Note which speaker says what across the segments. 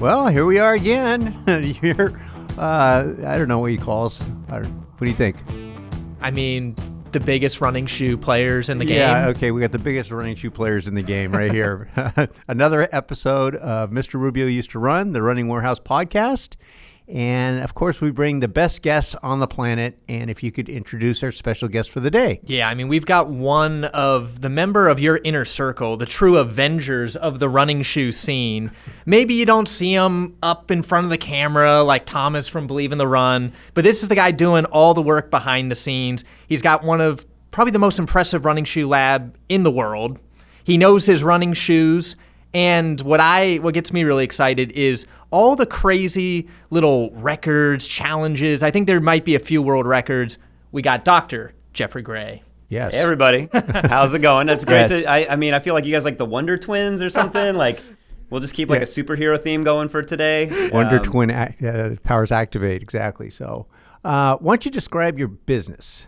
Speaker 1: Well, here we are again. Here, I don't know what he calls. What do you think?
Speaker 2: I mean, the biggest running shoe players in the game.
Speaker 1: Yeah, okay, we got the biggest running shoe players in the game right here. Another episode of Mr. Rubio Used to Run, the Running Warehouse podcast. And, of course, we bring the best guests on the planet. And if you could introduce our special guest for the day.
Speaker 2: Yeah, I mean, we've got one of the member of your inner circle, the true Avengers of the running shoe scene. Maybe you don't see him up in front of the camera like Thomas from Believe in the Run, but this is the guy doing all the work behind the scenes. He's got one of probably the most impressive running shoe lab in the world. He knows his running shoes. And what gets me really excited is all the crazy little records, challenges. I think there might be a few world records. We got Dr. Geoffrey Gray.
Speaker 1: Yes.
Speaker 3: Hey, everybody. How's it going? That's great. I mean, I feel like you guys like the Wonder Twins or something. Like, we'll just keep like a superhero theme going for today.
Speaker 1: Wonder Twin powers activate. Exactly. So why don't you describe your business?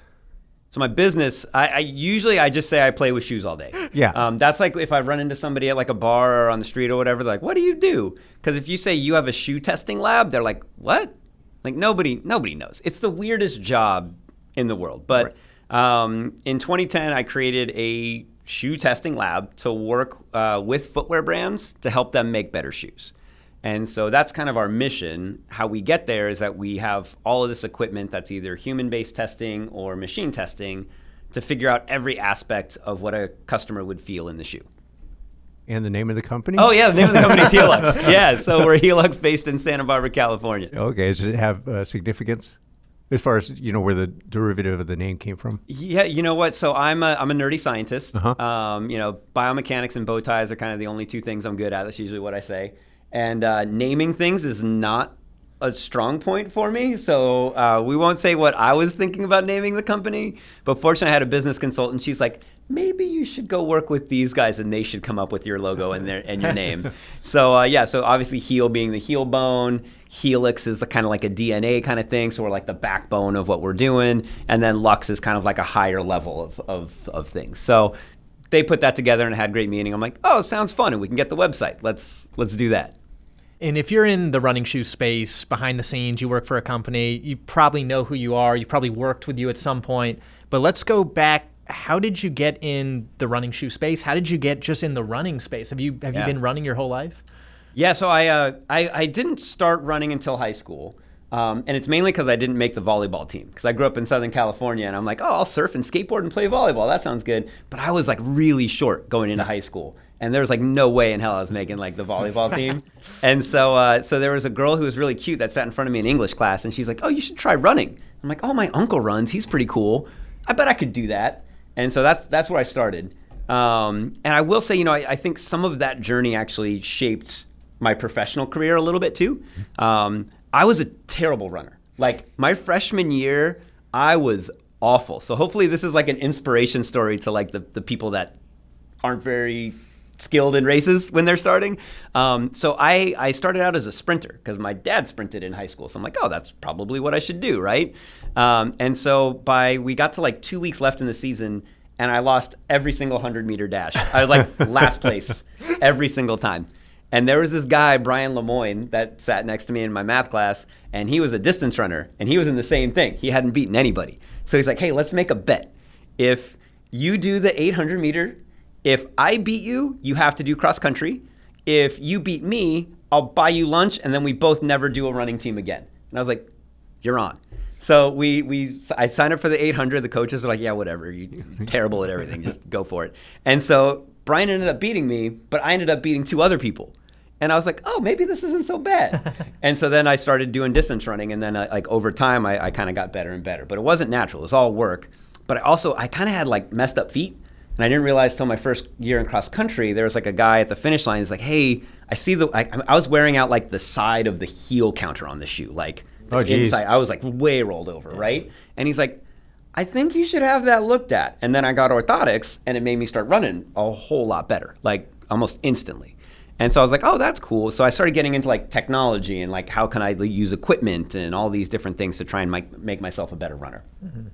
Speaker 3: So my business, I usually just say I play with shoes all day.
Speaker 1: Yeah.
Speaker 3: That's like if I run into somebody at like a bar or on the street or whatever, they're like, what do you do? Because if you say you have a shoe testing lab, they're like, what? Like nobody knows. It's the weirdest job in the world. But in 2010, I created a shoe testing lab to work with footwear brands to help them make better shoes. And so that's kind of our mission. How we get there is that we have all of this equipment that's either human-based testing or machine testing to figure out every aspect of what a customer would feel in the shoe.
Speaker 1: And the name of the company?
Speaker 3: Oh, yeah, the name of the company is Heeluxe. Yeah, so we're Heeluxe based in Santa Barbara, California.
Speaker 1: Okay, does it have significance as far as, where the derivative of the name came from?
Speaker 3: Yeah, you know what? So I'm a nerdy scientist. Biomechanics and bow ties are kind of the only two things I'm good at. That's usually what I say. And naming things is not a strong point for me. So we won't say what I was thinking about naming the company. But fortunately, I had a business consultant. She's like, maybe you should go work with these guys and they should come up with your logo and your name. So obviously heel being the heel bone. Heeluxe is kind of like a DNA kind of thing. So we're like the backbone of what we're doing. And then Lux is kind of like a higher level of things. So they put that together and had great meaning. I'm like, oh, sounds fun, and we can get the website. Let's do that.
Speaker 2: And if you're in the running shoe space, behind the scenes, you work for a company, you probably know who you are. You probably worked with you at some point. But let's go back. How did you get in the running shoe space? How did you get just in the running space? Have you been running your whole life? Yeah,
Speaker 3: so I didn't start running until high school. And it's mainly because I didn't make the volleyball team. Because I grew up in Southern California, and I'm like, oh, I'll surf and skateboard and play volleyball. That sounds good. But I was like really short going into high school. And there was like no way in hell I was making like the volleyball team. And so there was a girl who was really cute that sat in front of me in English class, and she's like, oh, you should try running. I'm like, oh, my uncle runs. He's pretty cool. I bet I could do that. And so that's where I started. And I will say, I think some of that journey actually shaped my professional career a little bit too. I was a terrible runner. Like my freshman year, I was awful. So hopefully this is like an inspiration story to like the people that aren't very skilled in races when they're starting. So I started out as a sprinter because my dad sprinted in high school. So I'm like, oh, that's probably what I should do, right? And so we got to like 2 weeks left in the season, and I lost every single 100-meter dash. I was like last place every single time. And there was this guy, Brian Lemoyne, that sat next to me in my math class, and he was a distance runner, and he was in the same thing. He hadn't beaten anybody. So he's like, hey, let's make a bet. If you do the 800-meter, if I beat you, you have to do cross country. If you beat me, I'll buy you lunch, and then we both never do a running team again. And I was like, you're on. So I signed up for the 800. The coaches were like, yeah, whatever. You're terrible at everything. Just go for it. And so Brian ended up beating me, but I ended up beating 2 other people. And I was like, oh, maybe this isn't so bad. And so then I started doing distance running. And then over time, I kind of got better and better. But it wasn't natural. It was all work. But I kind of had like messed up feet. And I didn't realize till my first year in cross country, there was like a guy at the finish line. He's like, hey, I see I was wearing out like the side of the heel counter on the shoe. Like the inside, I was like way rolled over, right? And he's like, I think you should have that looked at. And then I got orthotics, and it made me start running a whole lot better, like almost instantly. And so I was like, oh, that's cool. So I started getting into like technology and like how can I use equipment and all these different things to try and make myself a better runner. Mm-hmm.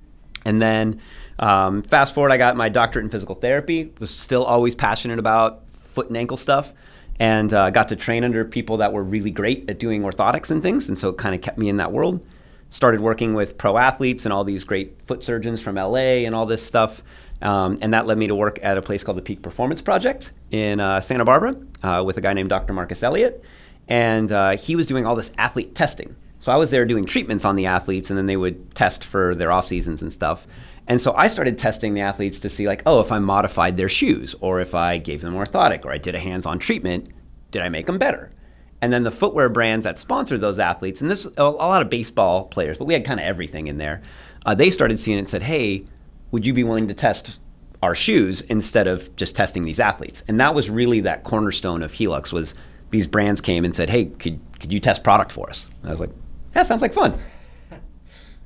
Speaker 3: And then fast forward, I got my doctorate in physical therapy, was still always passionate about foot and ankle stuff. and got to train under people that were really great at doing orthotics and things. And so it kind of kept me in that world. Started working with pro athletes and all these great foot surgeons from LA and all this stuff. And that led me to work at a place called the Peak Performance Project in Santa Barbara with a guy named Dr. Marcus Elliott. And he was doing all this athlete testing. So I was there doing treatments on the athletes, and then they would test for their off seasons and stuff. And so I started testing the athletes to see, like, oh, if I modified their shoes, or if I gave them orthotic, or I did a hands-on treatment, did I make them better? And then the footwear brands that sponsored those athletes, and this a lot of baseball players, but we had kind of everything in there. They started seeing it and said, hey, would you be willing to test our shoes instead of just testing these athletes? And that was really that cornerstone of Heeluxe, was these brands came and said, hey, could you test product for us? And I was like, yeah, sounds like fun.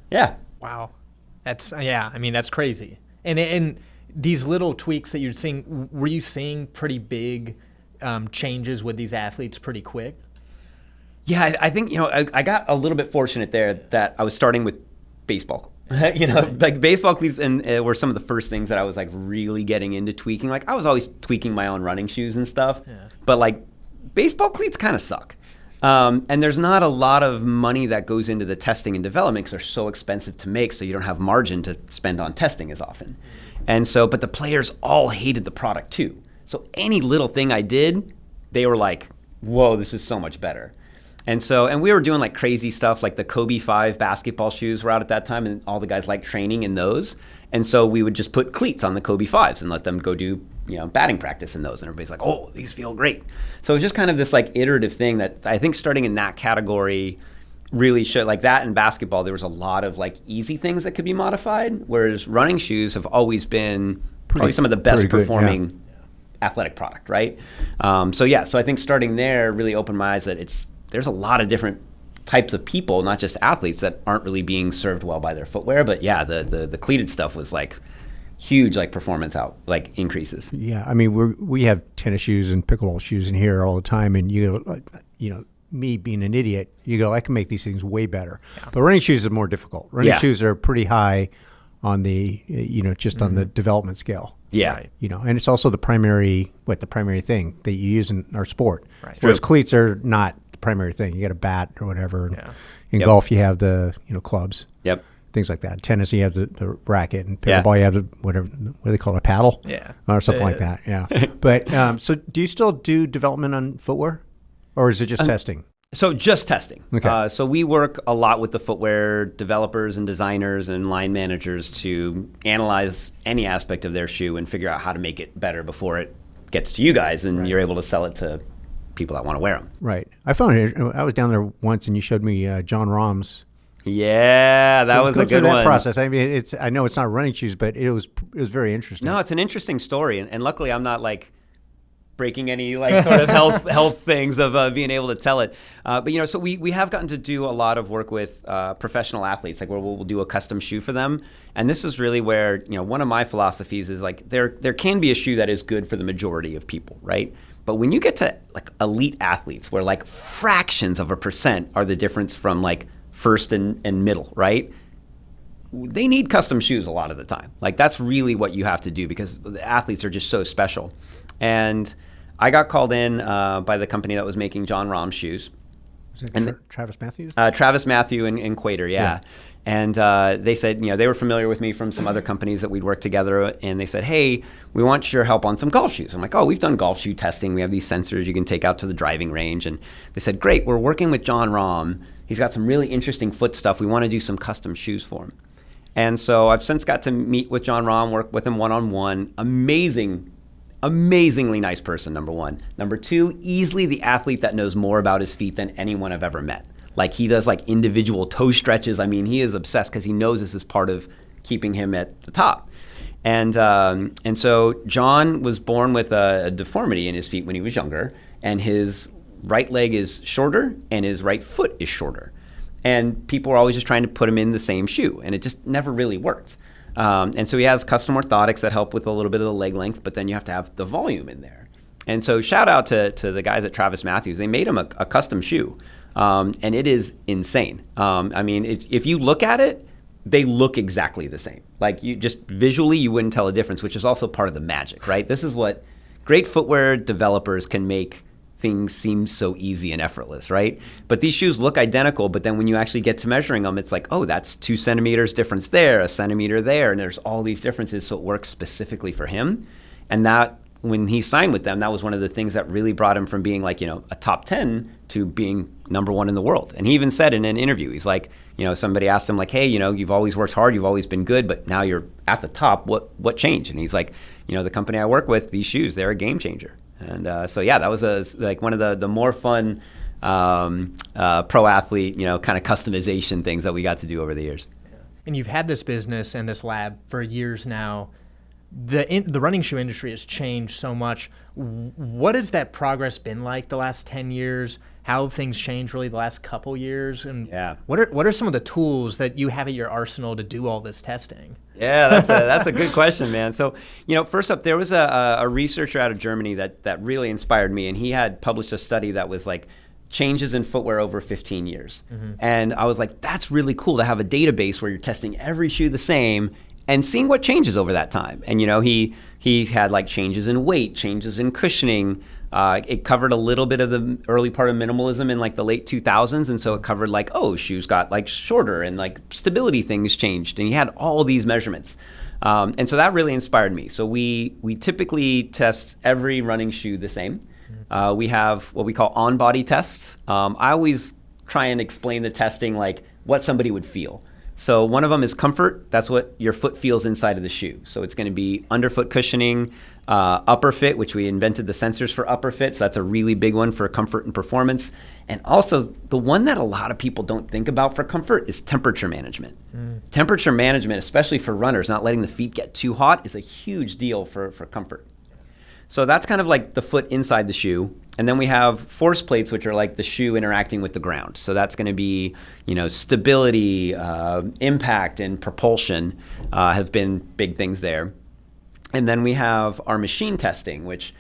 Speaker 3: Yeah.
Speaker 2: Wow. That's that's crazy. And these little tweaks that you're seeing, were you seeing pretty big changes with these athletes pretty quick?
Speaker 3: Yeah, I think, I got a little bit fortunate there that I was starting with baseball. Like baseball cleats were some of the first things that I was like really getting into tweaking. Like I was always tweaking my own running shoes and stuff, but like baseball cleats kind of suck. And there's not a lot of money that goes into the testing and development because they're so expensive to make, so you don't have margin to spend on testing as often. And so, but the players all hated the product too. So any little thing I did, they were like, whoa, this is so much better. And we were doing like crazy stuff, like the Kobe 5 basketball shoes were out at that time, and all the guys liked training in those. And so we would just put cleats on the Kobe 5s and let them go do, batting practice in those. And everybody's like, oh, these feel great. So it was just kind of this like iterative thing that I think starting in that category really should, like that in basketball, there was a lot of like easy things that could be modified, whereas running shoes have always been probably some of the best performing athletic product, right? So I think starting there really opened my eyes that there's a lot of different types of people, not just athletes, that aren't really being served well by their footwear. But yeah, the cleated stuff was like huge, like performance increases.
Speaker 1: Yeah, I mean we have tennis shoes and pickleball shoes in here all the time, and me being an idiot, you go, I can make these things way better. Yeah. But running shoes are more difficult. Running shoes are pretty high on the on the development scale.
Speaker 3: Yeah.
Speaker 2: Right.
Speaker 1: And it's also the primary thing that you use in our sport.
Speaker 2: Right.
Speaker 1: Whereas cleats are not the primary thing. You got a bat or whatever.
Speaker 2: Yeah.
Speaker 1: In golf, you have the clubs.
Speaker 3: Yep.
Speaker 1: Things like that. Tennis, you have the racket, and pickleball, you have the what do they call it, a paddle?
Speaker 2: Yeah.
Speaker 1: Or something like that. Yeah. But so do you still do development on footwear, or is it just testing?
Speaker 3: So just testing.
Speaker 1: Okay.
Speaker 3: So we work a lot with the footwear developers and designers and line managers to analyze any aspect of their shoe and figure out how to make it better before it gets to you guys and you're able to sell it to people that want to wear them.
Speaker 1: Right. I found it. I was down there once, and you showed me John Rahm's.
Speaker 3: Yeah, that was a good one.
Speaker 1: That process. I mean, I know it's not running shoes, but it was very interesting.
Speaker 3: No, it's an interesting story, and luckily I'm not like breaking any like sort of health things of being able to tell it. But so we have gotten to do a lot of work with professional athletes, like where we'll do a custom shoe for them. And this is really where one of my philosophies is like there can be a shoe that is good for the majority of people, right? But when you get to like elite athletes, where like fractions of a percent are the difference from like first and middle, right? They need custom shoes a lot of the time. Like that's really what you have to do because the athletes are just so special. And I got called in by the company that was making John Rahm's shoes.
Speaker 1: Was it Travis Matthews?
Speaker 3: Travis Matthew and Quater, yeah. And they said, they were familiar with me from some other companies that we'd worked together, and they said, hey, we want your help on some golf shoes. I'm like, oh, we've done golf shoe testing. We have these sensors you can take out to the driving range. And they said, great, we're working with John Rahm. He's got some really interesting foot stuff. We want to do some custom shoes for him. And so I've since got to meet with John Rahm, work with him one-on-one. Amazingly nice person, number one. Number two, easily the athlete that knows more about his feet than anyone I've ever met. Like he does like individual toe stretches. I mean, he is obsessed because he knows this is part of keeping him at the top. And so John was born with a deformity in his feet when he was younger, and his right leg is shorter and his right foot is shorter. And people were always just trying to put him in the same shoe, and it just never really worked. And so he has custom orthotics that help with a little bit of the leg length, but then you have to have the volume in there. And so shout out to the guys at Travis Matthews. They made him a custom shoe, and it is insane. I mean, if you look at it, they look exactly the same. Like you just visually, you wouldn't tell a difference, which is also part of the magic, right? This is what great footwear developers can make things seem so easy and effortless, right? But these shoes look identical, but then when you actually get to measuring them, it's like, oh, that's 2 centimeters difference there, a centimeter there, and there's all these differences, so it works specifically for him. And that, when he signed with them, that was one of the things that really brought him from being like, a top 10 to being number 1 in the world. And he even said in an interview, he's like, somebody asked him like, hey, you've always worked hard, you've always been good, but now you're at the top. What changed? And he's like, the company I work with, these shoes, they're a game changer. And so, yeah, that was one of the more fun pro athlete, kind of customization things that we got to do over the years.
Speaker 2: And you've had this business and this lab for years now. The running shoe industry has changed so much. What has that progress been like the last 10 years? How have things changed really the last couple years? And what are some of the tools that you have at your arsenal to do all this testing?
Speaker 3: Yeah, that's a good question, man. So, first up, there was a researcher out of Germany that really inspired me, and he had published a study that was like changes in footwear over 15 years. Mm-hmm. And I was like, that's really cool to have a database where you're testing every shoe the same and seeing what changes over that time. And, he had like changes in weight, changes in cushioning. It covered a little bit of the early part of minimalism in like the late 2000s. And so it covered like, shoes got like shorter and like stability things changed. And he had all these measurements. And so that really inspired me. So we typically test every running shoe the same. We have what we call on-body tests. I always try and explain the testing like what somebody would feel. So one of them is comfort. That's what your foot feels inside of the shoe. So it's going to be underfoot cushioning, upper fit, which we invented the sensors for upper fit. So that's a really big one for comfort and performance. And also the one that a lot of people don't think about for comfort is temperature management. Temperature management, especially for runners, not letting the feet get too hot, is a huge deal for comfort. So that's kind of like the foot inside the shoe. And then we have force plates, which are like the shoe interacting with the ground. So that's going to be, stability, impact, and propulsion have been big things there. And then we have our machine testing, which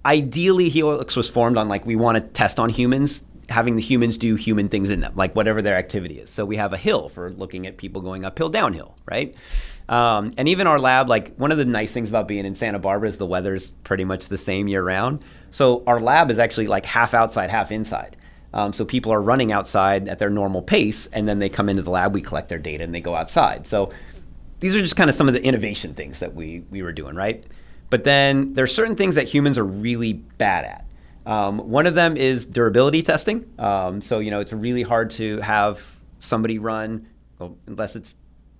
Speaker 3: ideally Heeluxe was formed on like we want to test on humans, having the humans do human things in them, like whatever their activity is. So we have a hill for looking at people going uphill, downhill, right? And even our lab, like one of the nice things about being in Santa Barbara is the weather's pretty much the same year round. So our lab is actually like half outside, half inside. So people are running outside at their normal pace, and then they come into the lab, we collect their data, and they go outside. So these are just kind of some of the innovation things that we were doing, right? But then there's certain things that humans are really bad at. One of them is durability testing. So, it's really hard to have somebody run, unless it's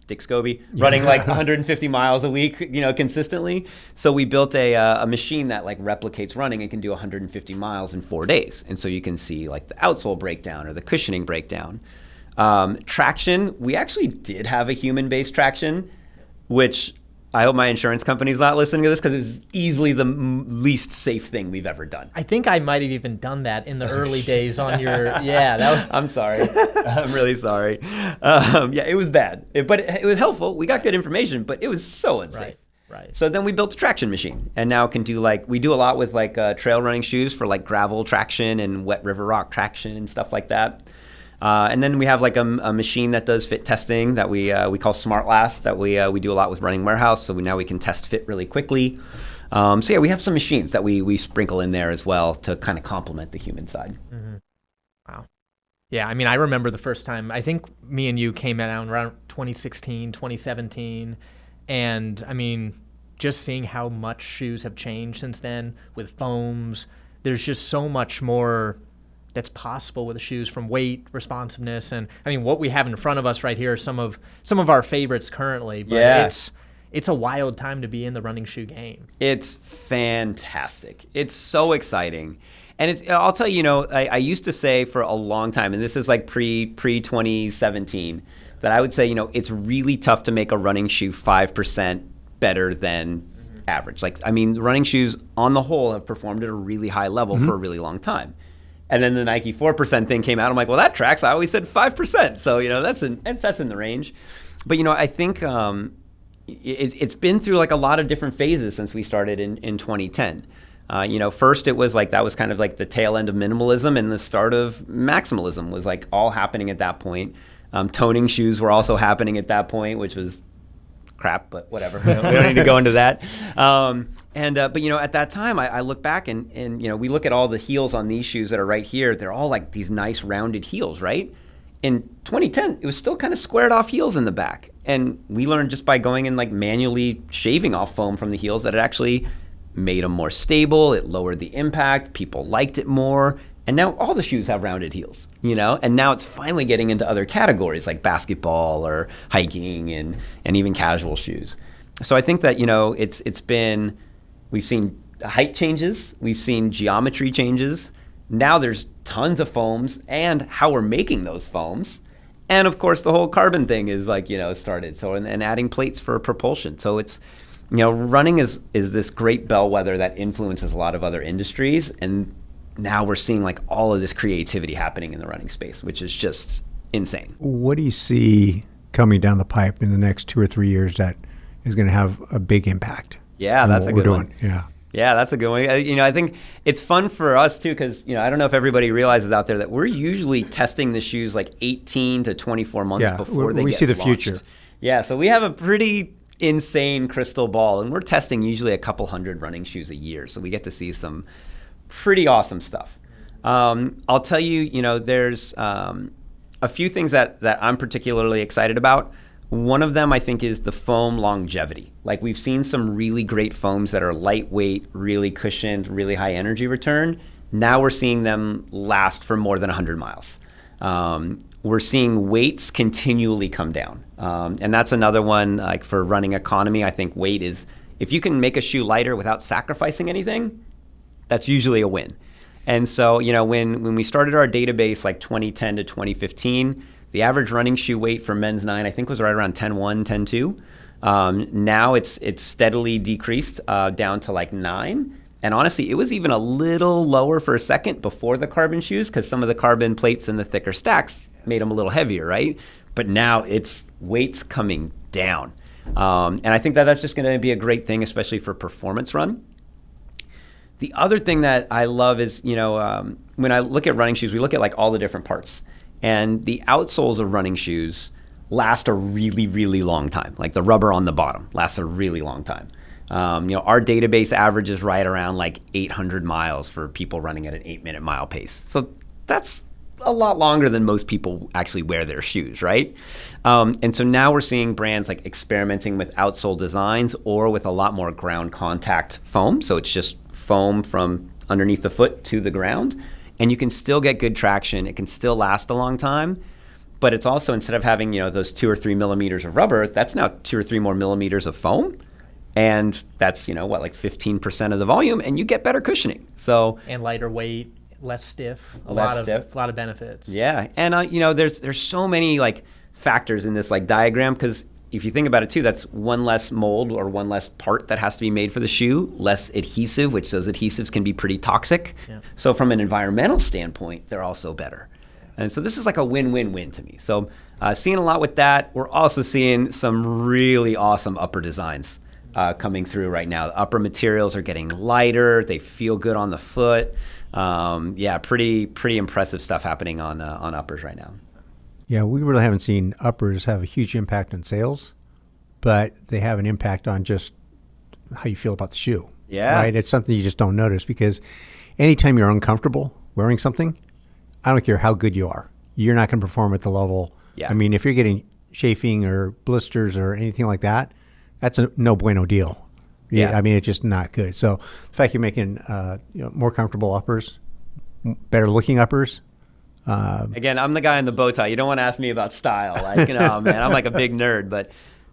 Speaker 3: Dick Scobie, running like 150 miles a week, consistently. So we built a machine that like replicates running and can do 150 miles in 4 days. And so you can see like the outsole breakdown or the cushioning breakdown. Traction, we actually did have a human-based traction, which I hope my insurance company's not listening to this because it was easily the least safe thing we've ever done.
Speaker 2: I think I might have even done that in the early days on your,
Speaker 3: I'm sorry. I'm really sorry. It was bad, but it was helpful. We got good information, but it was so unsafe.
Speaker 2: Right.
Speaker 3: So then we built a traction machine, and now can do we do a lot with trail running shoes for like gravel traction and wet river rock traction and stuff like that. And then we have like a machine that does fit testing that we call Smart Last that we do a lot with Running Warehouse. So now we can test fit really quickly. We have some machines that we sprinkle in there as well to kind of complement the human side.
Speaker 2: Mm-hmm. Wow. Yeah, I mean, I remember the first time, I think me and you came out around 2016, 2017. And I mean, just seeing how much shoes have changed since then with foams, there's just so much more that's possible with the shoes, from weight, responsiveness, and I mean what we have in front of us right here are some of our favorites currently. But it's a wild time to be in the running shoe game.
Speaker 3: It's fantastic. It's so exciting. And I'll tell you, I used to say for a long time, and this is like pre 2017, that I would say, it's really tough to make a running shoe 5% better than average. Running shoes on the whole have performed at a really high level for a really long time. And then the Nike 4% thing came out. I'm like, well, that tracks. I always said 5%. So, that's in the range. But, I think it's been through like a lot of different phases since we started in 2010. First it was like, that was kind of like the tail end of minimalism, and the start of maximalism was like all happening at that point. Toning shoes were also happening at that point, which was crap, but whatever. We don't need to go into that. But at that time, I look back and we look at all the heels on these shoes that are right here. They're all like these nice rounded heels, right? In 2010, it was still kind of squared off heels in the back. And we learned just by going and like manually shaving off foam from the heels that it actually made them more stable. It lowered the impact. People liked it more. And now all the shoes have rounded heels, and now it's finally getting into other categories like basketball or hiking and even casual shoes. So I think that, we've seen height changes, we've seen geometry changes. Now there's tons of foams and how we're making those foams. And of course the whole carbon thing is started. So, and adding plates for propulsion. So it's, running is this great bellwether that influences a lot of other industries. And now we're seeing like all of this creativity happening in the running space, which is just insane.
Speaker 1: What do you see coming down the pipe in the next 2 or 3 years that is going to have a big impact?
Speaker 3: Yeah, that's a good one.
Speaker 1: Yeah,
Speaker 3: that's a good one. I think it's fun for us too, because I don't know if everybody realizes out there that we're usually testing the shoes like 18 to 24 months before they get launched.
Speaker 1: We see the future.
Speaker 3: Yeah, so we have a pretty insane crystal ball, and we're testing usually a couple hundred running shoes a year. So we get to see some pretty awesome stuff. I'll tell you, there's a few things that I'm particularly excited about. One of them, I think, is the foam longevity. Like, we've seen some really great foams that are lightweight, really cushioned, really high energy return. Now we're seeing them last for more than 100 miles. We're seeing weights continually come down. And that's another one, like for running economy. I think weight is, if you can make a shoe lighter without sacrificing anything, that's usually a win. And so, when we started our database like 2010 to 2015, the average running shoe weight for men's 9, I think, was right around 10.1, 10.2. Now it's steadily decreased down to like 9. And honestly, it was even a little lower for a second before the carbon shoes, because some of the carbon plates and the thicker stacks made them a little heavier, right? But now it's weight's coming down. And I think that's just going to be a great thing, especially for performance run. The other thing that I love is, when I look at running shoes, we look at like all the different parts. And the outsoles of running shoes last a really, really long time. Like the rubber on the bottom lasts a really long time. Our database average is right around like 800 miles for people running at an 8-minute mile pace. So that's a lot longer than most people actually wear their shoes, right? And so now we're seeing brands like experimenting with outsole designs or with a lot more ground contact foam. So it's just foam from underneath the foot to the ground. And you can still get good traction. It can still last a long time. But it's also, instead of having, those 2 or 3 millimeters of rubber, that's now 2 or 3 more millimeters of foam. And that's, like 15% of the volume, and you get better cushioning. So,
Speaker 2: and lighter weight, less stiff, a
Speaker 3: less
Speaker 2: lot
Speaker 3: stiff.
Speaker 2: of benefits.
Speaker 3: Yeah. And, there's so many like factors in this like diagram, because if you think about it too, that's one less mold or one less part that has to be made for the shoe, less adhesive, which those adhesives can be pretty toxic. Yeah. So from an environmental standpoint, they're also better. And so this is like a win-win-win to me. So seeing a lot with that. We're also seeing some really awesome upper designs coming through right now. The upper materials are getting lighter. They feel good on the foot. Pretty impressive stuff happening on uppers right now.
Speaker 1: Yeah, we really haven't seen uppers have a huge impact on sales, but they have an impact on just how you feel about the shoe.
Speaker 3: Yeah.
Speaker 1: Right? It's something you just don't notice, because anytime you're uncomfortable wearing something, I don't care how good you are, you're not going to perform at the level. Yeah. I mean, if you're getting chafing or blisters or anything like that, that's a no bueno deal. Yeah. I mean, it's just not good. So the fact you're making more comfortable uppers, better looking uppers.
Speaker 3: Again, I'm the guy in the bow tie. You don't want to ask me about style. Like, man, I'm like a big nerd, but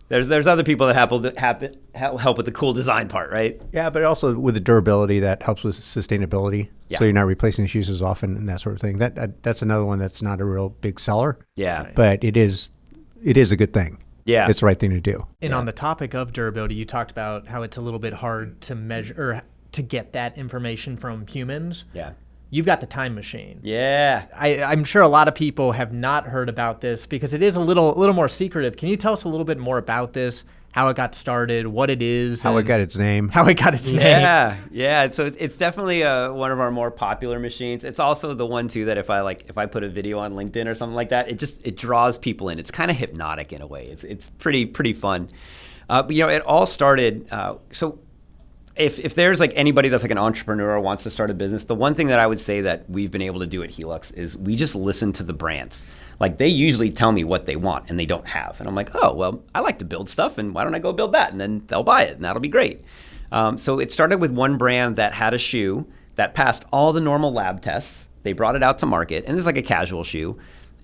Speaker 3: there's other people that help with the cool design part, right?
Speaker 1: Yeah, but also with the durability that helps with sustainability. Yeah. So you're not replacing the shoes as often and that sort of thing. That's another one that's not a real big seller.
Speaker 3: Yeah.
Speaker 1: But it is a good thing.
Speaker 3: Yeah.
Speaker 1: It's the right thing to do.
Speaker 2: And on the topic of durability, you talked about how it's a little bit hard to measure or to get that information from humans.
Speaker 3: Yeah.
Speaker 2: You've got the time machine.
Speaker 3: Yeah.
Speaker 2: I'm sure a lot of people have not heard about this because it is a little more secretive. Can you tell us a little bit more about this, how it got started, what it is?
Speaker 1: How it got its name.
Speaker 3: Yeah. So it's definitely one of our more popular machines. It's also the one, too, that if I put a video on LinkedIn or something like that, it draws people in. It's kind of hypnotic in a way. It's pretty fun. But it all started. So if there's like anybody that's like an entrepreneur or wants to start a business, the one thing that I would say that we've been able to do at Heeluxe is we just listen to the brands. Like they usually tell me what they want and they don't have. And I'm like, oh, well, I like to build stuff and why don't I go build that? And then they'll buy it and that'll be great. So it started with one brand that had a shoe that passed all the normal lab tests. They brought it out to market, and this is like a casual shoe.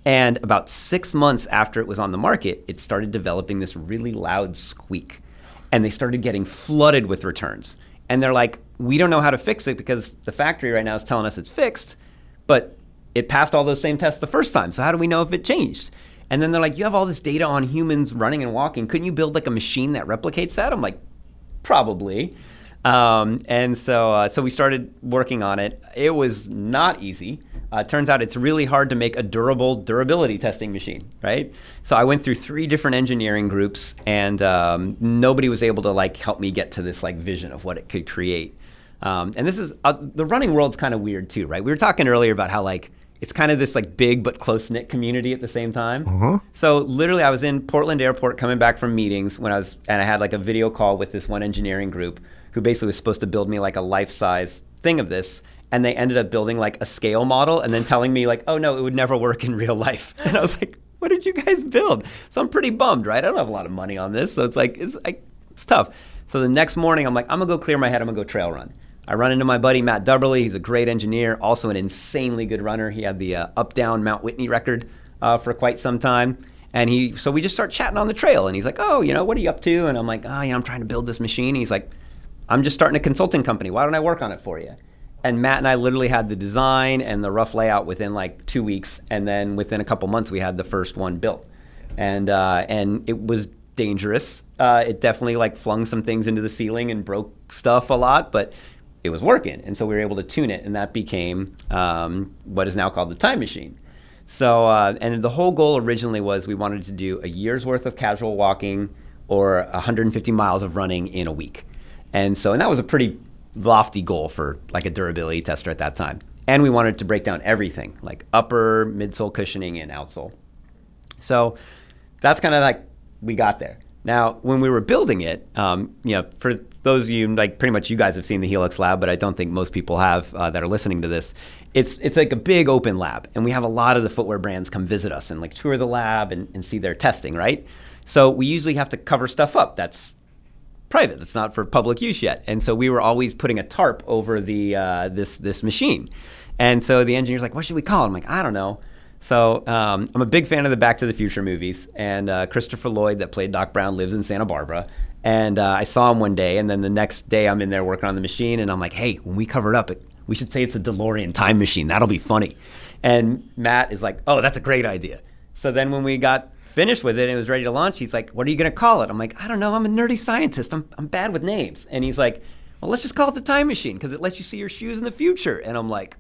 Speaker 3: And about 6 months after it was on the market, it started developing this really loud squeak. And they started getting flooded with returns. And they're like, we don't know how to fix it because the factory right now is telling us it's fixed, but it passed all those same tests the first time. So how do we know if it changed? And then they're like, you have all this data on humans running and walking. Couldn't you build like a machine that replicates that? I'm like, probably. And so we started working on it. It was not easy. Turns out it's really hard to make a durability testing machine, right? So I went through 3 different engineering groups, and nobody was able to like help me get to this like vision of what it could create. And this is the running world's kind of weird too, right? We were talking earlier about how like it's kind of this like big but close-knit community at the same time. So literally I was in Portland Airport coming back from meetings and I had like a video call with this one engineering group who basically was supposed to build me like a life-size thing of this. And they ended up building like a scale model and then telling me like, oh no, it would never work in real life. And I was like, what did you guys build? So I'm pretty bummed, right? I don't have a lot of money on this. So it's tough. So the next morning I'm like, I'm gonna go clear my head. I'm gonna go trail run. I run into my buddy, Matt Dubberly. He's a great engineer, also an insanely good runner. He had the up-down Mount Whitney record for quite some time. And so we just start chatting on the trail. And he's like, oh, what are you up to? And I'm like, oh, I'm trying to build this machine. And he's like, I'm just starting a consulting company. Why don't I work on it for you? And Matt and I literally had the design and the rough layout within like 2 weeks. And then within a couple months, we had the first one built. And it was dangerous. It definitely like flung some things into the ceiling and broke stuff a lot, but it was working. And so we were able to tune it, and that became what is now called the Time Machine. So, and the whole goal originally was we wanted to do a year's worth of casual walking or 150 miles of running in a week. And that was a pretty lofty goal for like a durability tester at that time. And we wanted to break down everything, like upper, midsole cushioning, and outsole. So that's kind of like we got there. Now, when we were building it, for those of you, like pretty much you guys have seen the Heeluxe lab, but I don't think most people have that are listening to this. It's like a big open lab, and we have a lot of the footwear brands come visit us and like tour the lab and see their testing, right? So we usually have to cover stuff up that's private, that's not for public use yet. And so we were always putting a tarp over the this machine. And so the engineer's like, what should we call it? I'm like, I don't know. So I'm a big fan of the Back to the Future movies, and Christopher Lloyd that played Doc Brown lives in Santa Barbara. And I saw him one day, and then the next day I'm in there working on the machine, and I'm like, hey, when we cover it up, we should say it's a DeLorean time machine. That'll be funny. And Matt is like, oh, that's a great idea. So then when we got finished with it and it was ready to launch, he's like, what are you going to call it? I'm like, I don't know. I'm a nerdy scientist. I'm bad with names. And he's like, well, let's just call it the Time Machine because it lets you see your shoes in the future. And I'm like,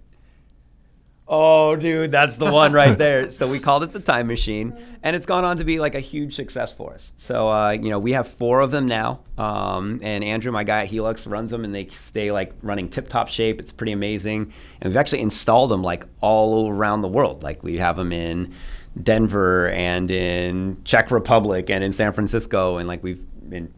Speaker 3: oh, dude, that's the one right there. So we called it the Time Machine, and it's gone on to be like a huge success for us. So, we have 4 of them now, and Andrew, my guy at Heeluxe, runs them, and they stay like running tip-top shape. It's pretty amazing. And we've actually installed them like all around the world. Like we have them in Denver and in Czech Republic and in San Francisco, and like we've been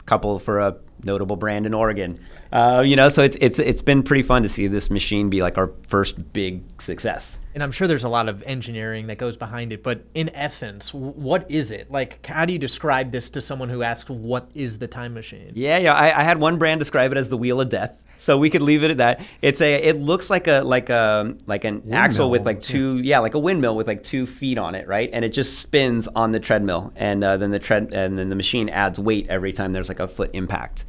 Speaker 3: a couple for a notable brand in Oregon. So it's been pretty fun to see this machine be like our first big success.
Speaker 2: And I'm sure there's a lot of engineering that goes behind it, but in essence, what is it? Like, how do you describe this to someone who asks, what is the Time Machine?
Speaker 3: Yeah. I had one brand describe it as the Wheel of Death. So we could leave it at that. It looks like an axle with like like a windmill with like 2 feet on it, right? And it just spins on the treadmill, and then the machine adds weight every time there's like a foot impact.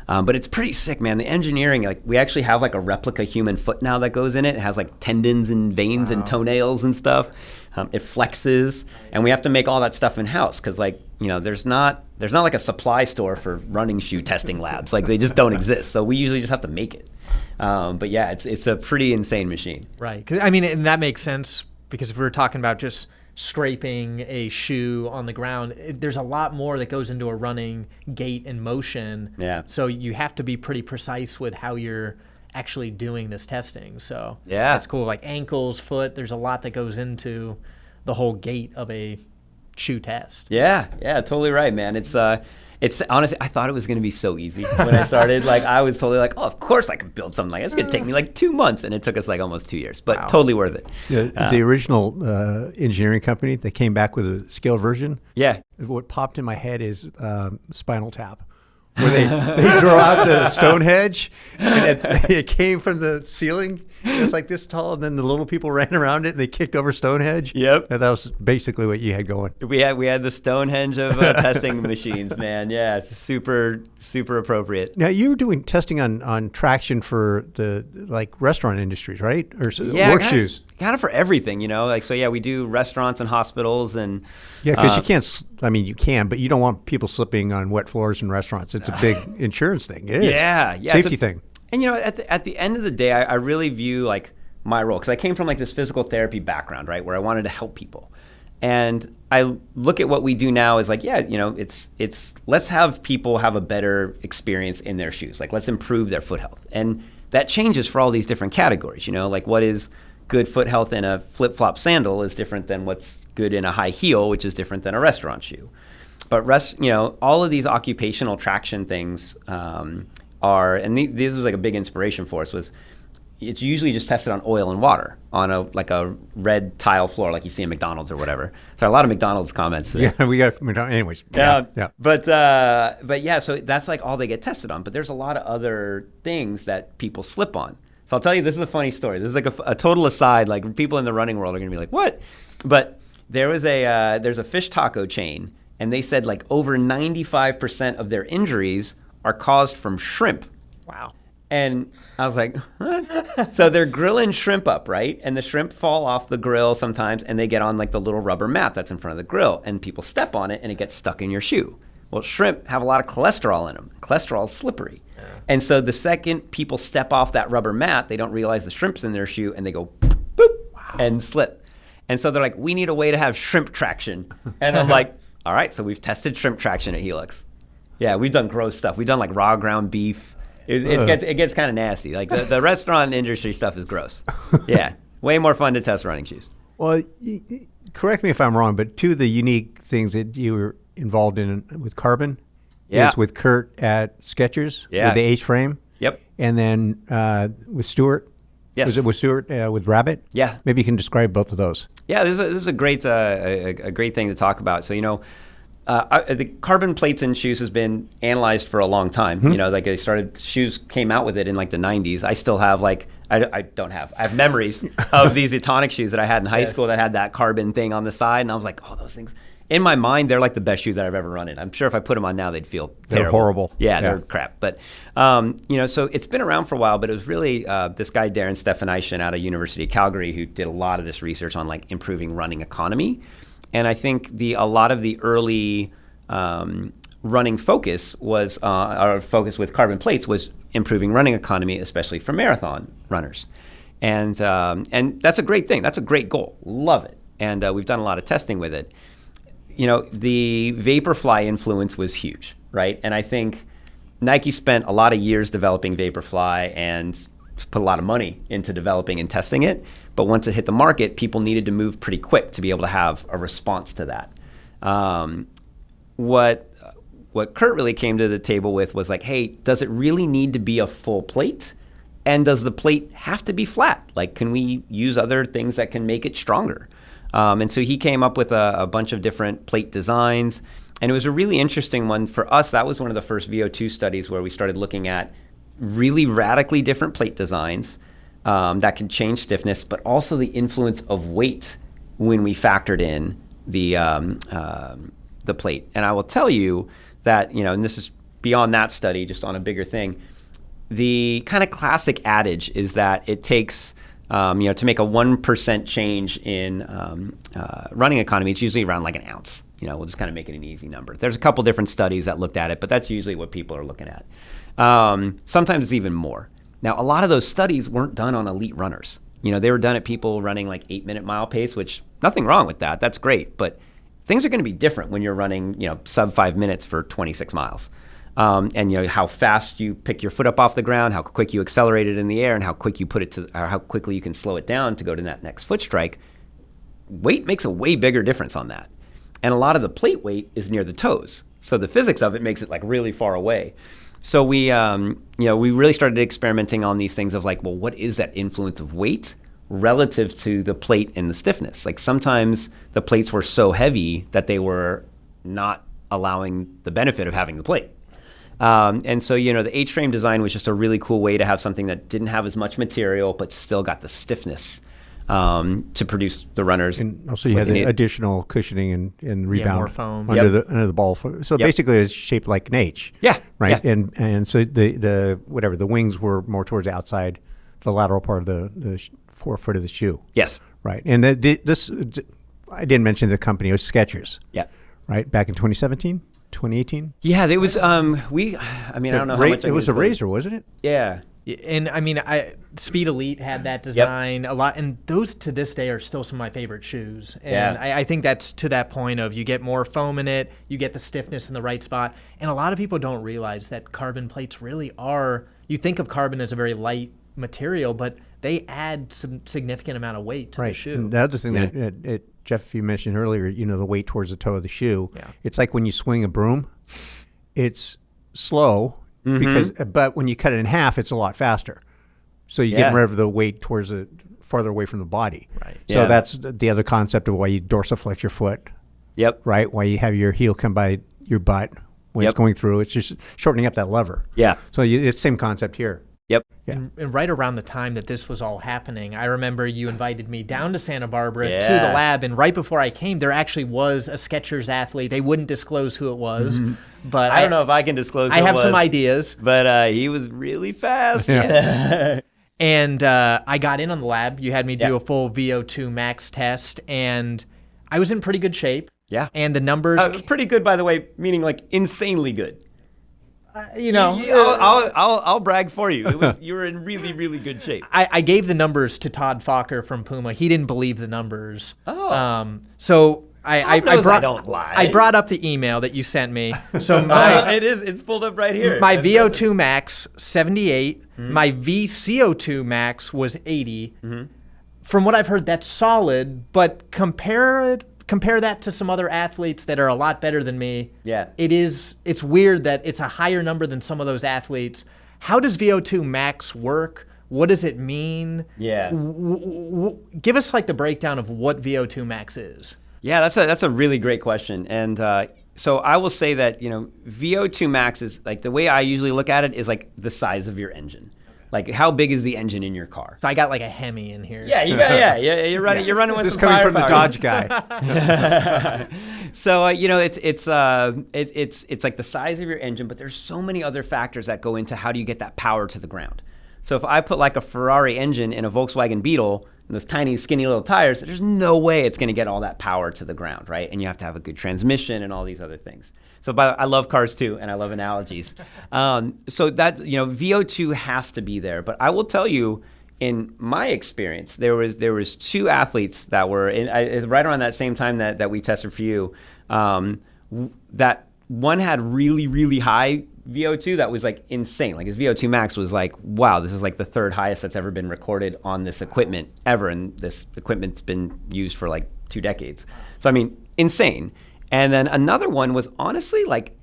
Speaker 3: But it's pretty sick, man. The engineering, like we actually have like a replica human foot now that goes in it. It has like tendons and veins and toenails and stuff. It flexes, and we have to make all that stuff in house because there's not like a supply store for running shoe testing labs. Like they just don't exist. So we usually just have to make it. But yeah, it's a pretty insane machine.
Speaker 2: Right. 'Cause, and that makes sense because if we were talking about just scraping a shoe on the ground, there's a lot more that goes into a running gait and motion.
Speaker 3: Yeah.
Speaker 2: So you have to be pretty precise with how you're actually doing this testing. So
Speaker 3: yeah,
Speaker 2: that's cool. Like ankles, foot, there's a lot that goes into the whole gait of a shoe test.
Speaker 3: Yeah, totally right, man. It's It's honestly, I thought it was going to be so easy when I started. Like, I was totally like, oh, of course I could build something like this. It's going to take me like 2 months, and it took us like almost 2 years, but totally worth it.
Speaker 1: The original engineering company that came back with a scaled version.
Speaker 3: Yeah.
Speaker 1: What popped in my head is Spinal Tap, where they draw out the Stonehenge, and it came from the ceiling. It was like this tall, and then the little people ran around it, and they kicked over Stonehenge.
Speaker 3: Yep.
Speaker 1: And that was basically what you had going.
Speaker 3: We had the Stonehenge of testing machines, man. Yeah, it's super appropriate.
Speaker 1: Now, you were doing testing on traction for the like restaurant industries, right? Or work shoes.
Speaker 3: Kind of for everything, Like, so yeah, we do restaurants and hospitals and.
Speaker 1: Yeah, because you can't. I mean, you can, but you don't want people slipping on wet floors in restaurants. It's a big insurance thing. It is.
Speaker 3: Yeah.
Speaker 1: Safety thing.
Speaker 3: And at the end of the day, I really view like my role, because I came from like this physical therapy background, right, where I wanted to help people. And I look at what we do now as like, it's let's have people have a better experience in their shoes. Like, let's improve their foot health. And that changes for all these different categories, like what is good foot health in a flip-flop sandal is different than what's good in a high heel, which is different than a restaurant shoe. But all of these occupational traction things this was like a big inspiration for us, was it's usually just tested on oil and water on a red tile floor like you see in McDonald's or whatever. So a lot of McDonald's comments today.
Speaker 1: Yeah, we got anyways.
Speaker 3: Yeah.
Speaker 1: But
Speaker 3: yeah, so that's like all they get tested on. But there's a lot of other things that people slip on. So I'll tell you, this is a funny story. This is like a total aside. Like, people in the running world are gonna be like, what? But there's a fish taco chain, and they said like over 95% of their injuries are caused from shrimp.
Speaker 2: Wow.
Speaker 3: And I was like, what? So they're grilling shrimp up, right? And the shrimp fall off the grill sometimes, and they get on like the little rubber mat that's in front of the grill, and people step on it, and it gets stuck in your shoe. Well, shrimp have a lot of cholesterol in them. Cholesterol is slippery. Yeah. And so the second people step off that rubber mat, they don't realize the shrimp's in their shoe, and they go boop, and slip. And so they're like, we need a way to have shrimp traction. And I'm like, all right, so we've tested shrimp traction at Heeluxe. Yeah, we've done gross stuff. We've done like raw ground beef. It gets kind of nasty. Like the restaurant industry stuff is gross. Yeah, way more fun to test running shoes.
Speaker 1: Well, correct me if I'm wrong, but two of the unique things that you were involved in with carbon is with Kurt at Skechers with the H-frame.
Speaker 3: Yep.
Speaker 1: And then with Stuart.
Speaker 3: Yes.
Speaker 1: Was it with Stuart with Rabbit?
Speaker 3: Yeah.
Speaker 1: Maybe you can describe both of those.
Speaker 3: Yeah, this is a great thing to talk about. So, the carbon plates in shoes has been analyzed for a long time. Mm-hmm. Shoes came out with it in like the 90s. I still have I have memories of these Etonic shoes that I had in high school that had that carbon thing on the side. And I was like, oh, those things. In my mind, they're like the best shoe that I've ever run in. I'm sure if I put them on now, they'd feel terrible.
Speaker 1: They're horrible.
Speaker 3: Yeah, they're crap. But, so it's been around for a while, but it was really this guy, Darren Stefanishin out of University of Calgary, who did a lot of this research on like improving running economy. And I think a lot of the early running focus was, our focus with carbon plates was improving running economy, especially for marathon runners. And that's a great thing. That's a great goal. Love it. And we've done a lot of testing with it. The Vaporfly influence was huge, right? And I think Nike spent a lot of years developing Vaporfly and put a lot of money into developing and testing it. But once it hit the market, people needed to move pretty quick to be able to have a response to that. What Kurt really came to the table with was like, hey, does it really need to be a full plate? And does the plate have to be flat? Like, can we use other things that can make it stronger? And so he came up with a bunch of different plate designs. And it was a really interesting one for us. That was one of the first VO2 studies where we started looking at really radically different plate designs that can change stiffness, but also the influence of weight when we factored in the plate. And I will tell you that, and this is beyond that study, just on a bigger thing, the kind of classic adage is that it takes, to make a 1% change in running economy, it's usually around like an ounce. We'll just kind of make it an easy number. There's a couple different studies that looked at it, but that's usually what people are looking at. Sometimes it's even more. Now, a lot of those studies weren't done on elite runners. They were done at people running like 8-minute mile pace, which nothing wrong with that. That's great. But things are going to be different when you're running, sub 5 minutes for 26 miles. And how fast you pick your foot up off the ground, how quick you accelerate it in the air, and how quick you put it or how quickly you can slow it down to go to that next foot strike. Weight makes a way bigger difference on that. And a lot of the plate weight is near the toes. So the physics of it makes it like really far away. So we really started experimenting on these things of like, well, what is that influence of weight relative to the plate and the stiffness? Like sometimes the plates were so heavy that they were not allowing the benefit of having the plate. And so, the H-frame design was just a really cool way to have something that didn't have as much material, but still got the stiffness to produce the runners.
Speaker 1: And also you had the additional cushioning and rebound
Speaker 2: more foam.
Speaker 1: under the ball. So basically it's shaped like an H.
Speaker 3: Yeah.
Speaker 1: Right.
Speaker 3: Yeah.
Speaker 1: And so the wings were more towards the outside, the lateral part of the forefoot of the shoe.
Speaker 3: Yes.
Speaker 1: Right. And this, I didn't mention the company, it was Skechers.
Speaker 3: Yeah.
Speaker 1: Right. Back in 2017, 2018.
Speaker 3: Yeah, there was, I don't know how much
Speaker 1: it was a razor, wasn't it?
Speaker 3: Yeah.
Speaker 2: And I mean, Speed Elite had that design a lot, and those to this day are still some of my favorite shoes. And I think that's to that point of you get more foam in it, you get the stiffness in the right spot. And a lot of people don't realize that carbon plates really are, you think of carbon as a very light material, but they add some significant amount of weight to the shoe.
Speaker 1: And the other thing that Geoff, you mentioned earlier, the weight towards the toe of the shoe.
Speaker 2: Yeah.
Speaker 1: It's like when you swing a broom, it's slow, but when you cut it in half, it's a lot faster. So you get rid of the weight towards the farther away from the body.
Speaker 2: Right.
Speaker 1: So that's the other concept of why you dorsiflex your foot.
Speaker 3: Yep.
Speaker 1: Right. Why you have your heel come by your butt when it's going through. It's just shortening up that lever.
Speaker 3: Yeah.
Speaker 1: So it's the same concept here.
Speaker 3: Yep.
Speaker 1: Yeah.
Speaker 2: And right around the time that this was all happening, I remember you invited me down to Santa Barbara to the lab, and right before I came, there actually was a Skechers athlete. They wouldn't disclose who it was, but
Speaker 3: I don't know if I can disclose who
Speaker 2: I
Speaker 3: it
Speaker 2: have
Speaker 3: was,
Speaker 2: some ideas.
Speaker 3: But he was really fast.
Speaker 1: Yeah.
Speaker 2: And I got in on the lab. You had me do a full VO2 max test, and I was in pretty good shape.
Speaker 3: Yeah.
Speaker 2: And the numbers...
Speaker 3: pretty good, by the way, meaning like insanely good. I'll brag for you. You were in really, really good shape.
Speaker 2: I gave the numbers to Todd Fokker from Puma. He didn't believe the numbers.
Speaker 3: Oh.
Speaker 2: So I
Speaker 3: don't lie.
Speaker 2: I brought up the email that you sent me. So
Speaker 3: it's pulled up right here.
Speaker 2: My VO2 max 78. My VCO2 max was 80. From what I've heard, that's solid. But compare that to some other athletes that are a lot better than me.
Speaker 3: Yeah.
Speaker 2: It's weird that it's a higher number than some of those athletes. How does VO2 max work? What does it mean?
Speaker 3: Yeah.
Speaker 2: Give us like the breakdown of what VO2 max is.
Speaker 3: Yeah, that's a really great question. And so I will say that, VO2 max is like the way I usually look at it is like the size of your engine. Like how big is the engine in your car?
Speaker 2: So I got like a Hemi in here.
Speaker 3: Yeah, you're running with
Speaker 1: this
Speaker 3: some
Speaker 1: coming
Speaker 3: firepower.
Speaker 1: from the Dodge guy.
Speaker 3: So it's like the size of your engine, but there's so many other factors that go into how do you get that power to the ground. So if I put like a Ferrari engine in a Volkswagen Beetle and those tiny skinny little tires, there's no way it's going to get all that power to the ground, right? And you have to have a good transmission and all these other things. So I love cars too, and I love analogies. So that, VO2 has to be there. But I will tell you, in my experience, there was two athletes that were right around that same time that we tested for you. That one had really, really high VO2 that was like insane. Like his VO2 max was like, wow, this is like the third highest that's ever been recorded on this equipment ever. And this equipment's been used for like 2 decades. So, I mean, insane. And then another one was honestly like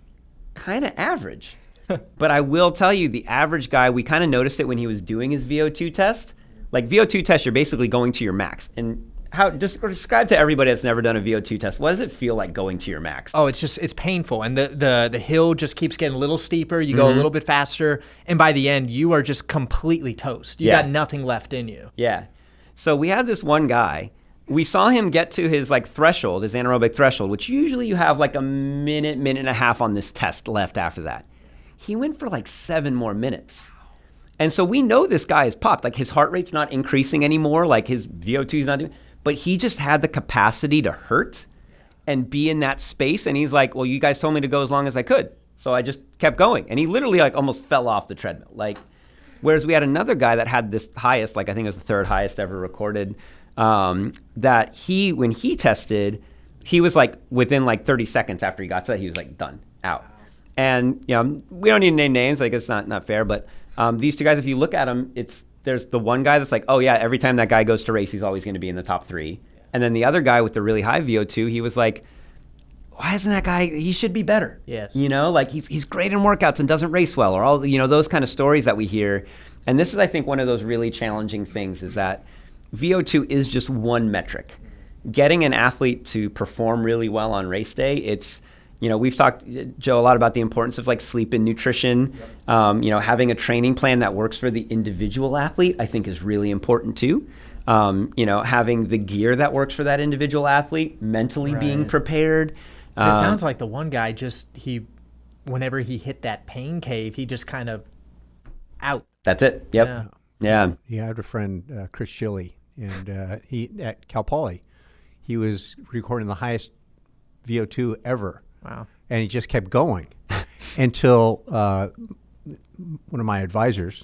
Speaker 3: kind of average. But I will tell you, the average guy, we kind of noticed it when he was doing his VO2 test. Like VO2 test, you're basically going to your max. And just describe to everybody that's never done a VO2 test, what does it feel like going to your max?
Speaker 2: Oh, it's painful. And the hill just keeps getting a little steeper. You go a little bit faster. And by the end, you are just completely toast. You got nothing left in you.
Speaker 3: Yeah. So we had this one guy. We saw him get to his threshold, his anaerobic threshold, which usually you have like a minute and a half on this test left after that. He went for like 7 more minutes. And so we know this guy is popped. Like his heart rate's not increasing anymore. Like his VO2 is not doing, but he just had the capacity to hurt and be in that space. And he's like, well, you guys told me to go as long as I could. So I just kept going. And he literally like almost fell off the treadmill. Like, whereas we had another guy that had this highest, like I think it was the 3rd highest ever recorded, that when he tested, he was like within like 30 seconds after he got to that, he was like done, out. And we don't need to name names, like it's not fair, but these two guys, if you look at them, there's the one guy that's like, oh yeah, every time that guy goes to race, he's always going to be in the top 3. And then the other guy with the really high VO2, he was like, why isn't that guy, he should be better.
Speaker 2: Yes.
Speaker 3: You know, like he's great in workouts and doesn't race well, or all, those kind of stories that we hear. And this is, I think, one of those really challenging things is that VO2 is just one metric. Getting an athlete to perform really well on race day, it's, we've talked, Joe, a lot about the importance of like sleep and nutrition. Having a training plan that works for the individual athlete, I think is really important too. Having the gear that works for that individual athlete, mentally being prepared.
Speaker 2: It sounds like the one guy whenever he hit that pain cave, he just kind of out.
Speaker 3: That's it. Yep. Yeah.
Speaker 1: I had a friend, Chris Shilley, and he at Cal Poly, he was recording the highest VO2 ever.
Speaker 2: Wow.
Speaker 1: And he just kept going until one of my advisors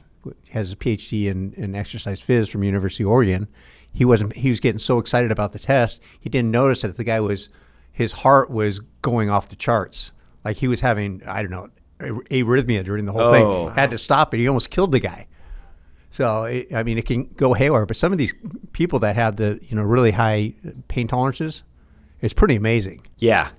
Speaker 1: has a PhD in exercise phys from University of Oregon. He was getting so excited about the test, he didn't notice that his heart was going off the charts. Like he was having, I don't know, arrhythmia during the whole thing. Had to stop it. He almost killed the guy. So, it can go haywire. But some of these people that have the, really high pain tolerances, it's pretty amazing.
Speaker 3: Yeah.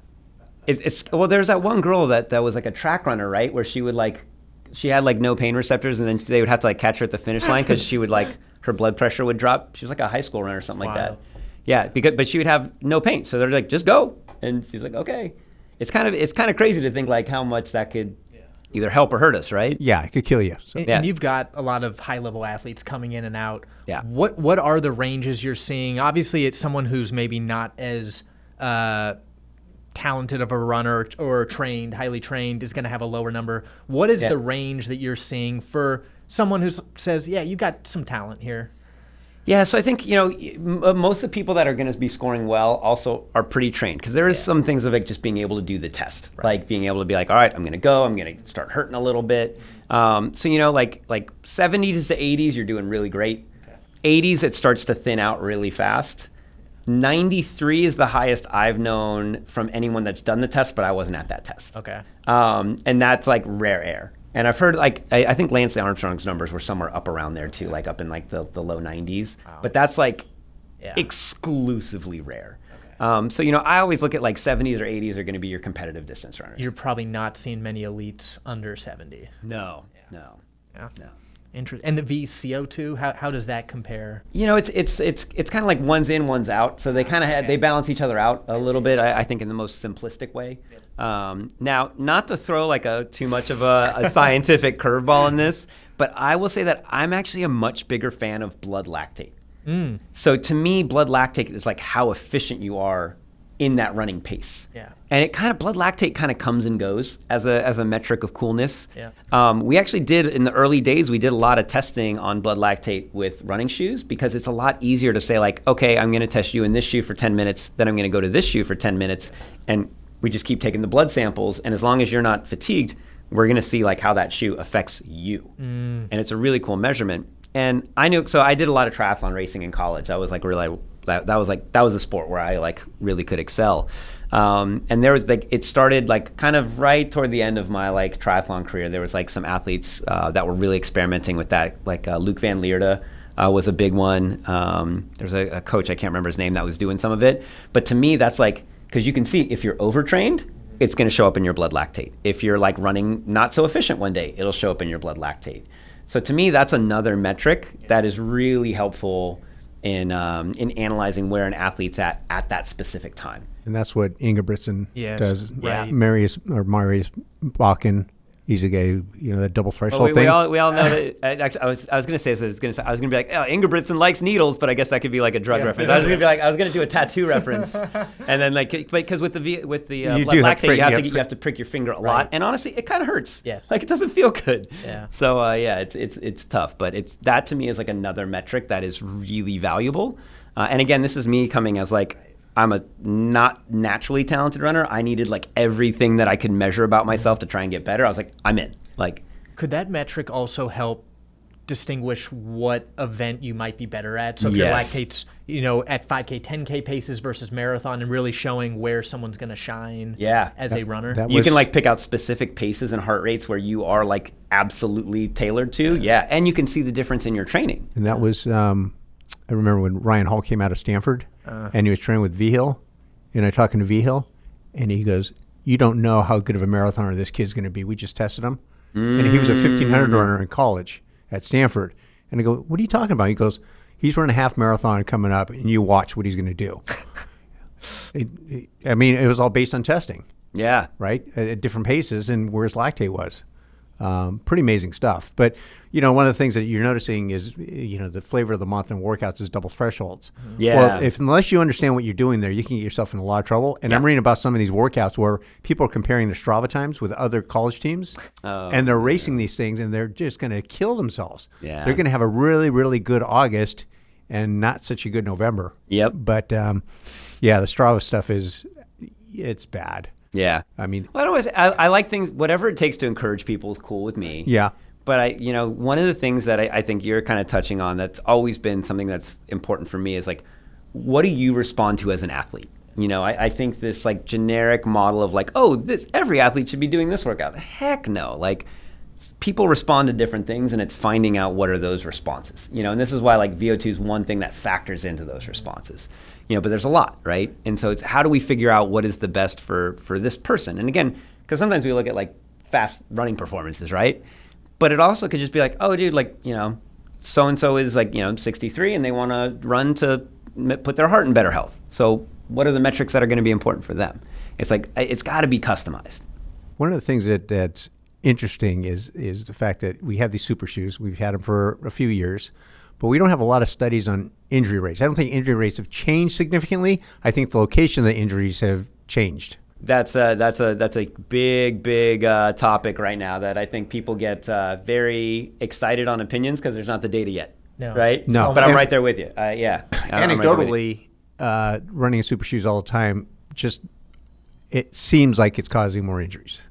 Speaker 3: There's that one girl that was like a track runner, right? Where she had like no pain receptors, and then they would have to like catch her at the finish line because she would like, her blood pressure would drop. She was like a high school runner or something like that. Yeah, but she would have no pain. So they're like, just go. And she's like, okay. It's kind of crazy to think like how much that could either help or hurt us, right?
Speaker 1: Yeah, it could kill you. So.
Speaker 2: And you've got a lot of high-level athletes coming in and out.
Speaker 3: Yeah.
Speaker 2: What are the ranges you're seeing? Obviously, it's someone who's maybe not as talented of a runner or highly trained is going to have a lower number. What is the range that you're seeing for someone who says, yeah, you got some talent here?
Speaker 3: Yeah, so I think, most of the people that are going to be scoring well also are pretty trained, because there is some things of like just being able to do the test, like being able to be like, all right, I'm going to go, I'm going to start hurting a little bit. So, like 70s to 80s, you're doing really great. 80s, it starts to thin out really fast. 93 is the highest I've known from anyone that's done the test, but I wasn't at that test.
Speaker 2: Okay.
Speaker 3: And that's like rare air. And I've heard I think Lance Armstrong's numbers were somewhere up around there too, like up in like the low 90s. Wow. But that's like exclusively rare. Okay. So, I always look at like 70s or 80s are going to be your competitive distance runners.
Speaker 2: You're probably not seeing many elites under 70.
Speaker 3: No.
Speaker 2: And the VCO2, how does that compare?
Speaker 3: It's kind of like one's in, one's out. So they kind of they balance each other out a little bit, I think, in the most simplistic way. Now, not to throw like too much of a scientific curveball in this, but I will say that I'm actually a much bigger fan of blood lactate. So to me, blood lactate is like how efficient you are in that running pace.
Speaker 2: Yeah.
Speaker 3: And blood lactate kind of comes and goes as a metric of coolness.
Speaker 2: Yeah.
Speaker 3: We actually did, in the early days, we did a lot of testing on blood lactate with running shoes, because it's a lot easier to say like, okay, I'm going to test you in this shoe for 10 minutes, then I'm going to go to this shoe for 10 minutes. And we just keep taking the blood samples. And as long as you're not fatigued, we're going to see like how that shoe affects you. And it's a really cool measurement. And I did a lot of triathlon racing in college. That was like really, that was a sport where I like really could excel. And there was like, it started like kind of right toward the end of my like triathlon career. There was like some athletes that were really experimenting with that. Like Luke Van Leerde was a big one. There's a coach, I can't remember his name, that was doing some of it. But to me, that's like, because you can see if you're overtrained, it's going to show up in your blood lactate. If you're like running not so efficient one day, it'll show up in your blood lactate. So to me, that's another metric that is really helpful in analyzing where an athlete's at that specific time.
Speaker 1: And that's what Ingebrigtsen does.
Speaker 2: Right.
Speaker 1: Marius Bakken, he's a guy, that double threshold thing.
Speaker 3: We all know that. Actually, I was going to say this. I was going to be like, oh, Ingebrigtsen likes needles, but I guess that could be like a drug reference. I was going to be like, I was going to do a tattoo reference, and then like, because with the blood lactate, you have to prick your finger a lot, and honestly, it kind of hurts.
Speaker 2: Yes.
Speaker 3: Like it doesn't feel good.
Speaker 2: Yeah.
Speaker 3: So it's tough, but that to me is like another metric that is really valuable. And again, this is me coming as like, I'm a not naturally talented runner. I needed like everything that I could measure about myself to try and get better. I was like, I'm in. Like,
Speaker 2: could that metric also help distinguish what event you might be better at? So if your lactate's, at 5K, 10K paces versus marathon, and really showing where someone's going to shine as a runner.
Speaker 3: You can like pick out specific paces and heart rates where you are like absolutely tailored to. Yeah. And you can see the difference in your training.
Speaker 1: And that was, I remember when Ryan Hall came out of Stanford and he was training with V-Hill, and I talking to V-Hill, And he goes, "You don't know how good of a marathoner this kid's going to be. We just tested him." And he was a 1,500 runner in college at Stanford. And I go, "What are you talking about?" He goes, "He's running a half marathon coming up, and you watch what he's going to do." It was all based on testing.
Speaker 3: Yeah.
Speaker 1: Right? At different paces and where his lactate was. Pretty amazing stuff. But, one of the things that you're noticing is, the flavor of the month in workouts is double thresholds.
Speaker 3: Yeah.
Speaker 1: Well, unless you understand what you're doing there, you can get yourself in a lot of trouble. And I'm reading about some of these workouts where people are comparing their Strava times with other college teams. And they're racing these things, and they're just going to kill themselves.
Speaker 3: Yeah.
Speaker 1: They're going to have a really, really good August and not such a good November.
Speaker 3: Yep.
Speaker 1: But, the Strava stuff it's bad.
Speaker 3: Yeah. I like things, whatever it takes to encourage people is cool with me.
Speaker 1: Yeah.
Speaker 3: But one of the things that I think you're kind of touching on that's always been something that's important for me is like, what do you respond to as an athlete? I think this like generic model of like, every athlete should be doing this workout. Heck no. Like people respond to different things, and it's finding out what are those responses. And this is why like VO2 is one thing that factors into those responses. But there's a lot, right? And so it's how do we figure out what is the best for this person? And again, because sometimes we look at like fast running performances, right? But it also could just be like, oh, dude, like, so-and-so is like, 63 and they want to run to put their heart in better health. So what are the metrics that are going to be important for them? It's like, it's got to be customized.
Speaker 1: One of the things that's interesting is the fact that we have these super shoes. We've had them for a few years, but we don't have a lot of studies on injury rates. I don't think injury rates have changed significantly. I think the location of the injuries have changed.
Speaker 3: That's a big topic right now that I think people get very excited on opinions because there's not the data yet.
Speaker 2: No.
Speaker 3: Right?
Speaker 1: No.
Speaker 3: But I'm right there with you. Yeah.
Speaker 1: Anecdotally, running in super shoes all the time, it seems like it's causing more injuries.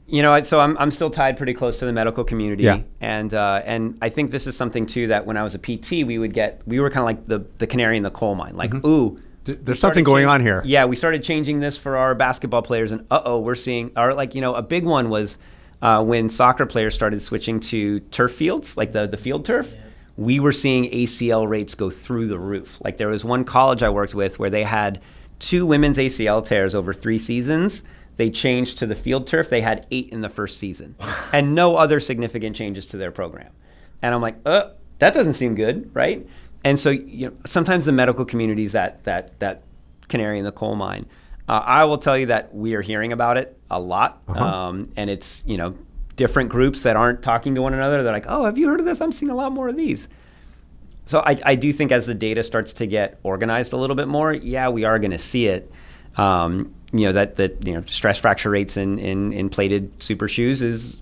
Speaker 3: So I'm still tied pretty close to the medical community.
Speaker 1: Yeah.
Speaker 3: And I think this is something too that when I was a PT, we were kind of like the canary in the coal mine. Like, ooh,
Speaker 1: there's something going on here.
Speaker 3: Yeah, we started changing this for our basketball players, and we're seeing, a big one was when soccer players started switching to turf fields, like the field turf. Yeah. We were seeing ACL rates go through the roof. Like there was one college I worked with where they had 2 women's ACL tears over 3 seasons. They changed to the field turf. They had 8 in the first season, and no other significant changes to their program. And I'm like, that doesn't seem good, right? And so sometimes the medical community is that canary in the coal mine. I will tell you that we are hearing about it a lot. And it's, different groups that aren't talking to one another. They're like, oh, have you heard of this? I'm seeing a lot more of these. So I do think as the data starts to get organized a little bit more, we are going to see it. Stress fracture rates in plated super shoes is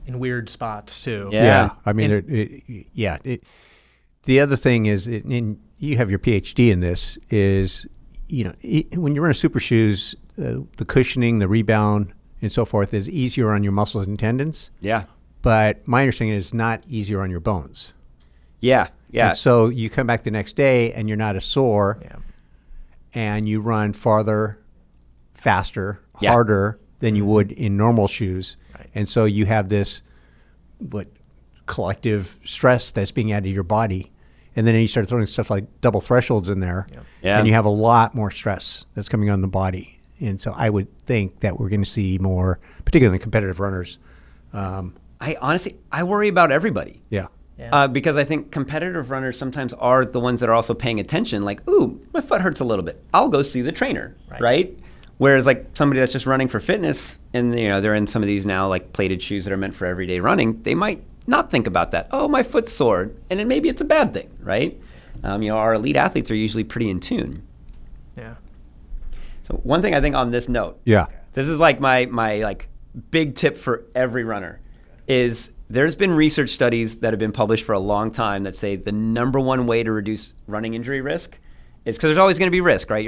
Speaker 2: in weird spots too.
Speaker 1: Yeah. The other thing is, you have your PhD in this, is, when you're in super shoes, the cushioning, the rebound, and so forth is easier on your muscles and tendons.
Speaker 3: Yeah.
Speaker 1: But my understanding is not easier on your bones.
Speaker 3: Yeah. Yeah.
Speaker 1: And so you come back the next day and you're not as sore, and you run farther, faster, harder than you would in normal shoes.
Speaker 2: Right.
Speaker 1: And so you have this collective stress that's being added to your body. And then you start throwing stuff like double thresholds in there, and you have a lot more stress that's coming on the body. And so I would think that we're going to see more, particularly in competitive runners.
Speaker 3: I worry about everybody.
Speaker 1: Yeah.
Speaker 3: Because I think competitive runners sometimes are the ones that are also paying attention. Like, ooh, my foot hurts a little bit. I'll go see the trainer, right? Whereas like somebody that's just running for fitness, and they're in some of these now like plated shoes that are meant for everyday running, they might not think about that. Oh, my foot's sore, and then maybe it's a bad thing, right? Our elite athletes are usually pretty in tune.
Speaker 2: Yeah.
Speaker 3: So one thing I think on this note, this is like my like big tip for every runner, is there's been research studies that have been published for a long time that say the number one way to reduce running injury risk is, because there's always going to be risk, right?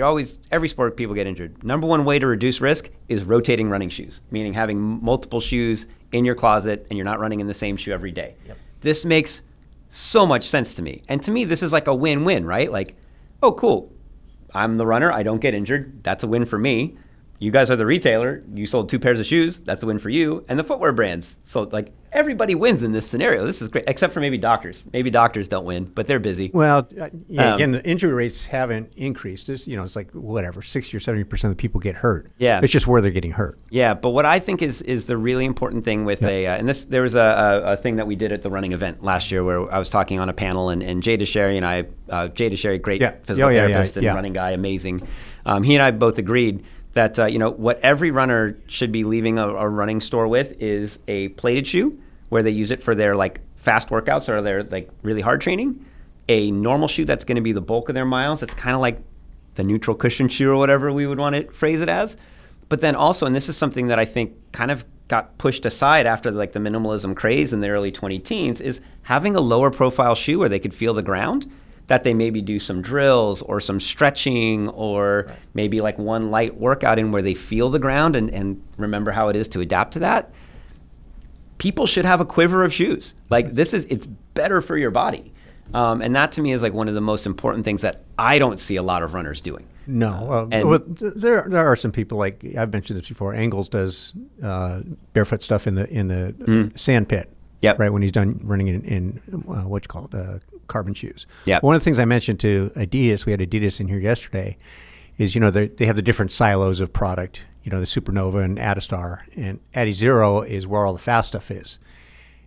Speaker 3: Every sport people get injured. Number one way to reduce risk is rotating running shoes, meaning having multiple shoes in your closet and you're not running in the same shoe every day. Yep. This makes so much sense to me. And to me, this is like a win-win, right? Like, oh, cool. I'm the runner. I don't get injured. That's a win for me. you guys are the retailer. You sold 2 pairs of shoes. That's a win for you. And the footwear brands. So like everybody wins in this scenario. This is great, except for maybe doctors. Maybe doctors don't win, but they're busy.
Speaker 1: Well, again, the injury rates haven't increased. It's, it's like whatever, 60 or 70% of the people get hurt.
Speaker 3: Yeah.
Speaker 1: It's just where they're getting hurt.
Speaker 3: Yeah, but what I think is the really important thing with there was a thing that we did at the running event last year where I was talking on a panel, and Jay DeSherry and I, Jay DeSherry, great physical therapist and running guy, amazing. He and I both agreed that what every runner should be leaving a running store with is a plated shoe where they use it for their like fast workouts or their like really hard training, a normal shoe that's going to be the bulk of their miles. It's kind of like the neutral cushion shoe or whatever we would want to phrase it as. But then also, and this is something that I think kind of got pushed aside after like the minimalism craze in the early 2010s, is having a lower profile shoe where they could feel the ground, that they maybe do some drills or some stretching or maybe like one light workout in where they feel the ground and remember how it is to adapt to that. People should have a quiver of shoes. Like it's better for your body. And that to me is like one of the most important things that I don't see a lot of runners doing.
Speaker 1: No, there are some people, like I've mentioned this before. Angles does barefoot stuff in the sand pit.
Speaker 3: Yep.
Speaker 1: Right when he's done running in what you call it, carbon shoes.
Speaker 3: Yeah.
Speaker 1: One of the things I mentioned to Adidas, we had Adidas in here yesterday, is they have the different silos of product. The Supernova and Adistar, and Adizero is where all the fast stuff is.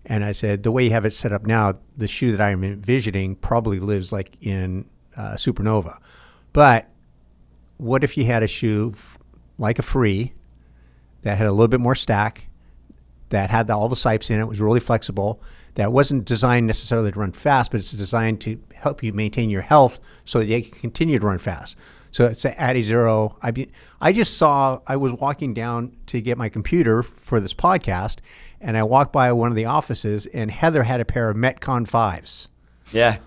Speaker 1: And I said, the way you have it set up now, the shoe that I'm envisioning probably lives like in Supernova. But what if you had a shoe like a Free that had a little bit more stack, that had all the sipes in it, was really flexible, that wasn't designed necessarily to run fast, but it's designed to help you maintain your health so that you can continue to run fast. So it's an Adizero. I was walking down to get my computer for this podcast, and I walked by one of the offices, and Heather had a pair of Metcon 5s.
Speaker 3: Yeah.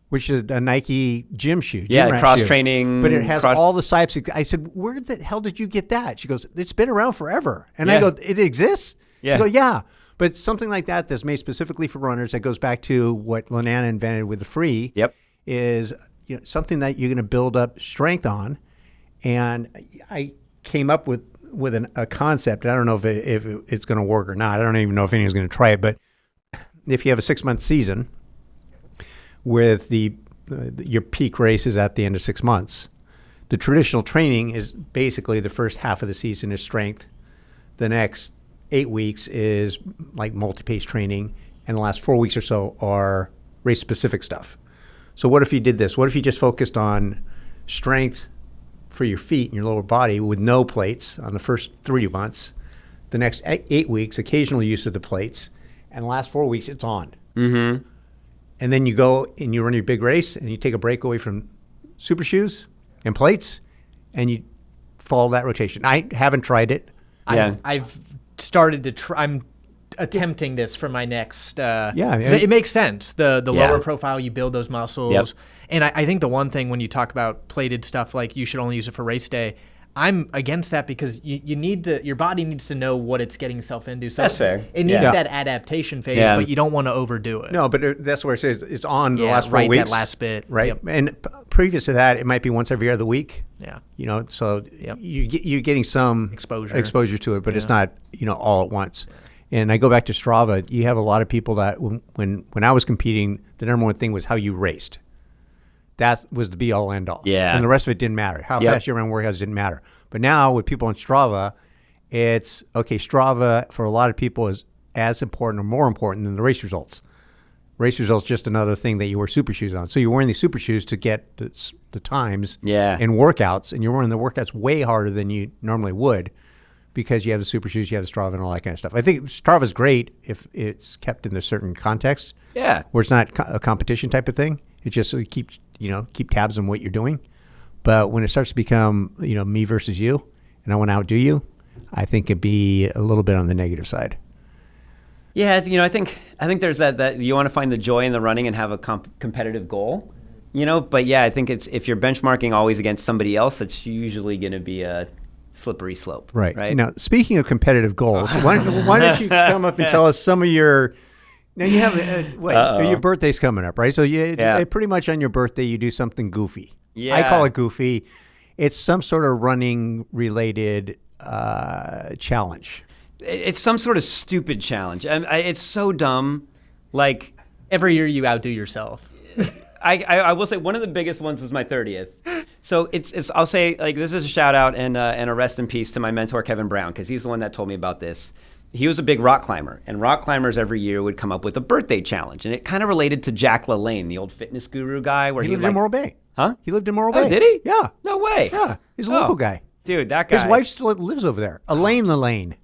Speaker 1: Which is a Nike gym shoe.
Speaker 3: Cross-training.
Speaker 1: But it has all the sipes. I said, where the hell did you get that? She goes, it's been around forever. And I go, it exists?
Speaker 3: Yeah.
Speaker 1: She goes, yeah. But something like that's made specifically for runners, that goes back to what Lanana invented with the Free, is something that you're going to build up strength on. And I came up with a concept. I don't know if it's going to work or not. I don't even know if anyone's going to try it. But if you have a 6-month season with your peak race is at the end of 6 months, the traditional training is basically the first half of the season is strength. The next 8 weeks is like multi-pace training, and the last 4 weeks or so are race-specific stuff. So what if you did this? What if you just focused on strength for your feet and your lower body with no plates on the first 3 months, the next 8 weeks, occasional use of the plates, and the last 4 weeks, it's on.
Speaker 3: Mm-hmm.
Speaker 1: And then you go and you run your big race, and you take a break away from super shoes and plates, and you follow that rotation. I haven't tried it.
Speaker 3: Yeah.
Speaker 2: I've started to try. I'm attempting this for my next. 'Cause
Speaker 1: Yeah.
Speaker 2: it makes sense. The lower profile, you build those muscles.
Speaker 3: Yep.
Speaker 2: And I think the one thing when you talk about plated stuff, like you should only use it for race day, I'm against that because you need your body needs to know what it's getting itself into. So
Speaker 3: That's fair.
Speaker 2: It needs
Speaker 1: Yeah.
Speaker 2: that adaptation phase,
Speaker 3: Yeah.
Speaker 2: but you don't want to overdo it.
Speaker 1: No, but that's where it says it's on the
Speaker 2: Yeah,
Speaker 1: last 4
Speaker 2: right,
Speaker 1: weeks.
Speaker 2: that last bit.
Speaker 1: Right.
Speaker 2: Yep.
Speaker 1: And previous to that, it might be once every other week.
Speaker 2: Yeah.
Speaker 1: So
Speaker 2: Yep.
Speaker 1: you're getting some
Speaker 2: Exposure
Speaker 1: to it, but it's not, all at once. And I go back to Strava. You have a lot of people that when I was competing, the number one thing was how you raced. That was the be all end all.
Speaker 3: Yeah.
Speaker 1: And the rest of it didn't matter. How fast you ran workouts didn't matter. But now with people on Strava, it's okay. Strava for a lot of people is as important or more important than the race results. Race results just another thing that you wear super shoes on. So you're wearing these super shoes to get the times in workouts, and you're wearing the workouts way harder than you normally would because you have the super shoes, you have the Strava, and all that kind of stuff. I think Strava's great if it's kept in a certain context.
Speaker 3: Yeah.
Speaker 1: Where it's not a competition type of thing. It just keep tabs on what you're doing. But when it starts to become, me versus you, and I want to outdo you, I think it'd be a little bit on the negative side.
Speaker 3: Yeah, I think there's that you want to find the joy in the running and have a competitive goal, But yeah, I think if you're benchmarking always against somebody else, that's usually going to be a slippery slope.
Speaker 1: Right.
Speaker 3: Right.
Speaker 1: Now, speaking of competitive goals, why don't you come up and tell us some of your. Now you have your birthday's coming up, right? So pretty much on your birthday you do something goofy.
Speaker 3: Yeah.
Speaker 1: I call it goofy. It's some sort of running related challenge?
Speaker 3: It's some sort of stupid challenge. It's so dumb. Like,
Speaker 2: Every year you outdo yourself.
Speaker 3: I will say one of the biggest ones was my 30th. So I'll say, like, this is a shout out and a rest in peace to my mentor Kevin Brown, because he's the one that told me about this. He was a big rock climber, and rock climbers every year would come up with a birthday challenge, and it kind of related to Jack LaLanne, the old fitness guru guy, where
Speaker 1: He lived in Morro Bay.
Speaker 3: Huh?
Speaker 1: He lived in Morro Bay.
Speaker 3: Oh, did he?
Speaker 1: Yeah.
Speaker 3: No way.
Speaker 1: Yeah. He's a local guy.
Speaker 3: Dude, that guy.
Speaker 1: His wife still lives over there. Elaine LaLanne.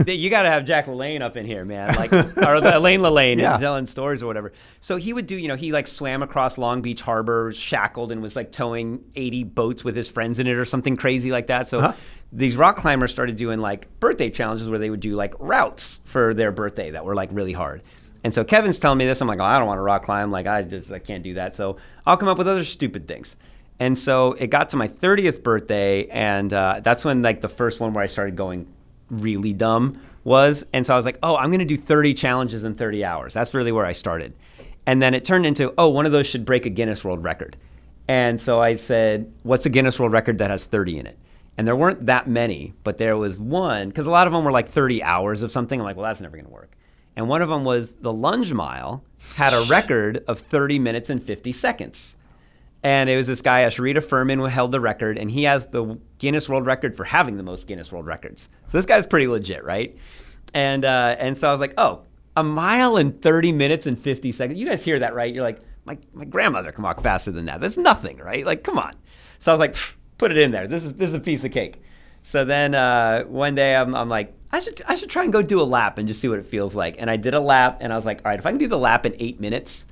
Speaker 3: You got to have Jack LaLanne up in here, man. Like, or Elaine LaLanne telling stories or whatever. So he would do, he like swam across Long Beach Harbor shackled and was like towing 80 boats with his friends in it or something crazy like that. So these rock climbers started doing like birthday challenges where they would do like routes for their birthday that were like really hard. And so Kevin's telling me this. I'm like, oh, I don't want to rock climb. Like, I can't do that. So I'll come up with other stupid things. And so it got to my 30th birthday, and that's when like the first one where I started going really dumb was. And so I was like, oh, I'm going to do 30 challenges in 30 hours. That's really where I started. And then it turned into, oh, one of those should break a Guinness World Record. And so I said, what's a Guinness World Record that has 30 in it? And there weren't that many, but there was one, because a lot of them were like 30 hours of something. I'm like, well, that's never going to work. And one of them was the lunge mile had a record of 30 minutes and 50 seconds. And it was this guy, Ashrita Furman, who held the record, and he has the Guinness World Record for having the most Guinness World Records. So this guy's pretty legit, right? And so I was like, oh, a mile in 30 minutes and 50 seconds. You guys hear that, right? You're like, my grandmother can walk faster than that. That's nothing, right? Like, come on. So I was like, put it in there. This is a piece of cake. So then one day I'm like, I should try and go do a lap and just see what it feels like. And I did a lap, and I was like, all right, if I can do the lap in 8 minutes,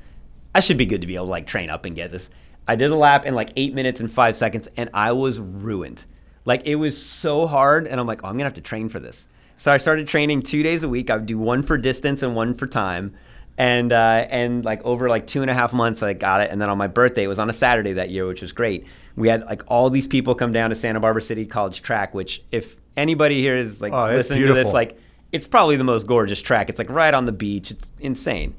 Speaker 3: I should be good to be able to like train up and get this. I did a lap in like 8 minutes and 5 seconds, and I was ruined. Like, it was so hard, and I'm like, oh, I'm going to have to train for this. So I started training 2 days a week. I would do one for distance and one for time. And like over like 2.5 months, I got it. And then on my birthday, it was on a Saturday that year, which was great. We had like all these people come down to Santa Barbara City College track, which if anybody here is like listening to this, like, it's probably the most gorgeous track. It's like right on the beach. It's insane.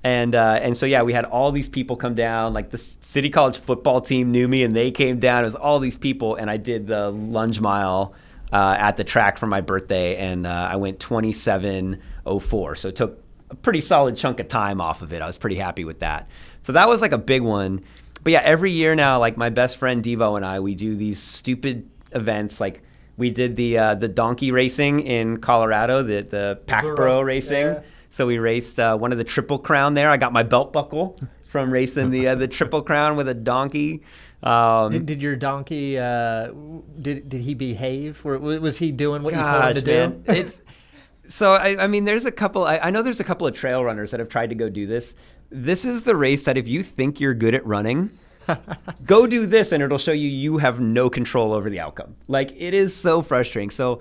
Speaker 3: And so, yeah, we had all these people come down. Like the City College football team knew me, and they came down. It was all these people, and I did the lunge mile at the track for my birthday, and I went 27:04. So it took a pretty solid chunk of time off of it. I was pretty happy with that. So that was like a big one. But, yeah, every year now, like my best friend Devo and I, we do these stupid events. Like we did the donkey racing in Colorado, the Pack Bro racing. Yeah. So we raced one of the Triple Crown there. I got my belt buckle from racing the Triple Crown with a donkey.
Speaker 2: Did your donkey, did he behave? Was he doing what you told him to
Speaker 3: man.
Speaker 2: do?
Speaker 3: So, I mean, there's a couple, I know there's a couple of trail runners that have tried to go do this. This is the race that if you think you're good at running, go do this and it'll show you have no control over the outcome. Like, it is so frustrating. So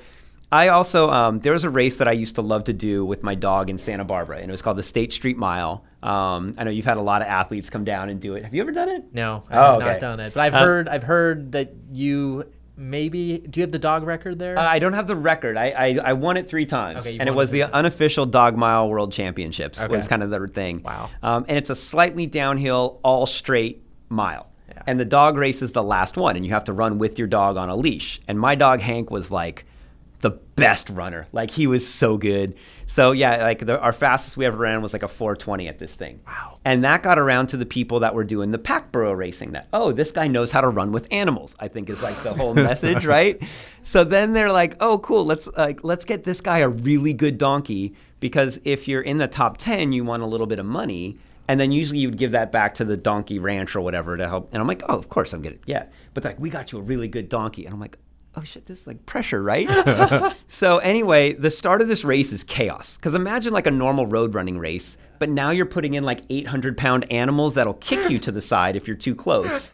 Speaker 3: I also, there was a race that I used to love to do with my dog in Santa Barbara, and it was called the State Street Mile. I know you've had a lot of athletes come down and do it. Have you ever done it?
Speaker 2: No, I have not done it. But I've heard that you maybe, do you have the dog record there?
Speaker 3: I don't have the record. I won it 3 times, and it was the unofficial Dog Mile World Championships was kind of the thing.
Speaker 2: Wow.
Speaker 3: And it's a slightly downhill, all straight mile. Yeah. And the dog race is the last one, and you have to run with your dog on a leash. And my dog, Hank, was like the best runner. Like, he was so good. So yeah, like our fastest we ever ran was like a 4:20 at this thing.
Speaker 2: Wow.
Speaker 3: And that got around to the people that were doing the pack burro racing, that, oh, this guy knows how to run with animals, I think is like the whole message, right? So then they're like, oh, cool, let's get this guy a really good donkey, because if you're in the top 10, you want a little bit of money. And then usually you would give that back to the donkey ranch or whatever to help. And I'm like, oh, of course I'm good. Yeah. But like, we got you a really good donkey. And I'm like, oh shit, this is like pressure, right? So anyway, the start of this race is chaos. Because imagine like a normal road running race, but now you're putting in like 800-pound animals that'll kick you to the side if you're too close.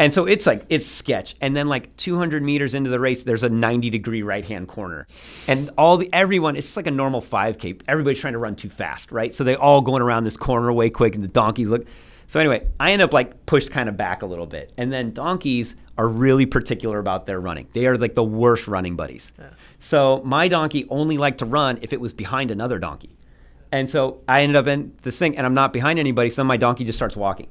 Speaker 3: And so it's sketch. And then like 200 meters into the race, there's a 90-degree right-hand corner. And everyone, it's just like a normal 5K. Everybody's trying to run too fast, right? So they all going around this corner way quick, and the donkeys look. So anyway, I end up like pushed kind of back a little bit. And then donkeys are really particular about their running. They are like the worst running buddies. Yeah. So my donkey only liked to run if it was behind another donkey. And so I ended up in this thing, and I'm not behind anybody, so my donkey just starts walking.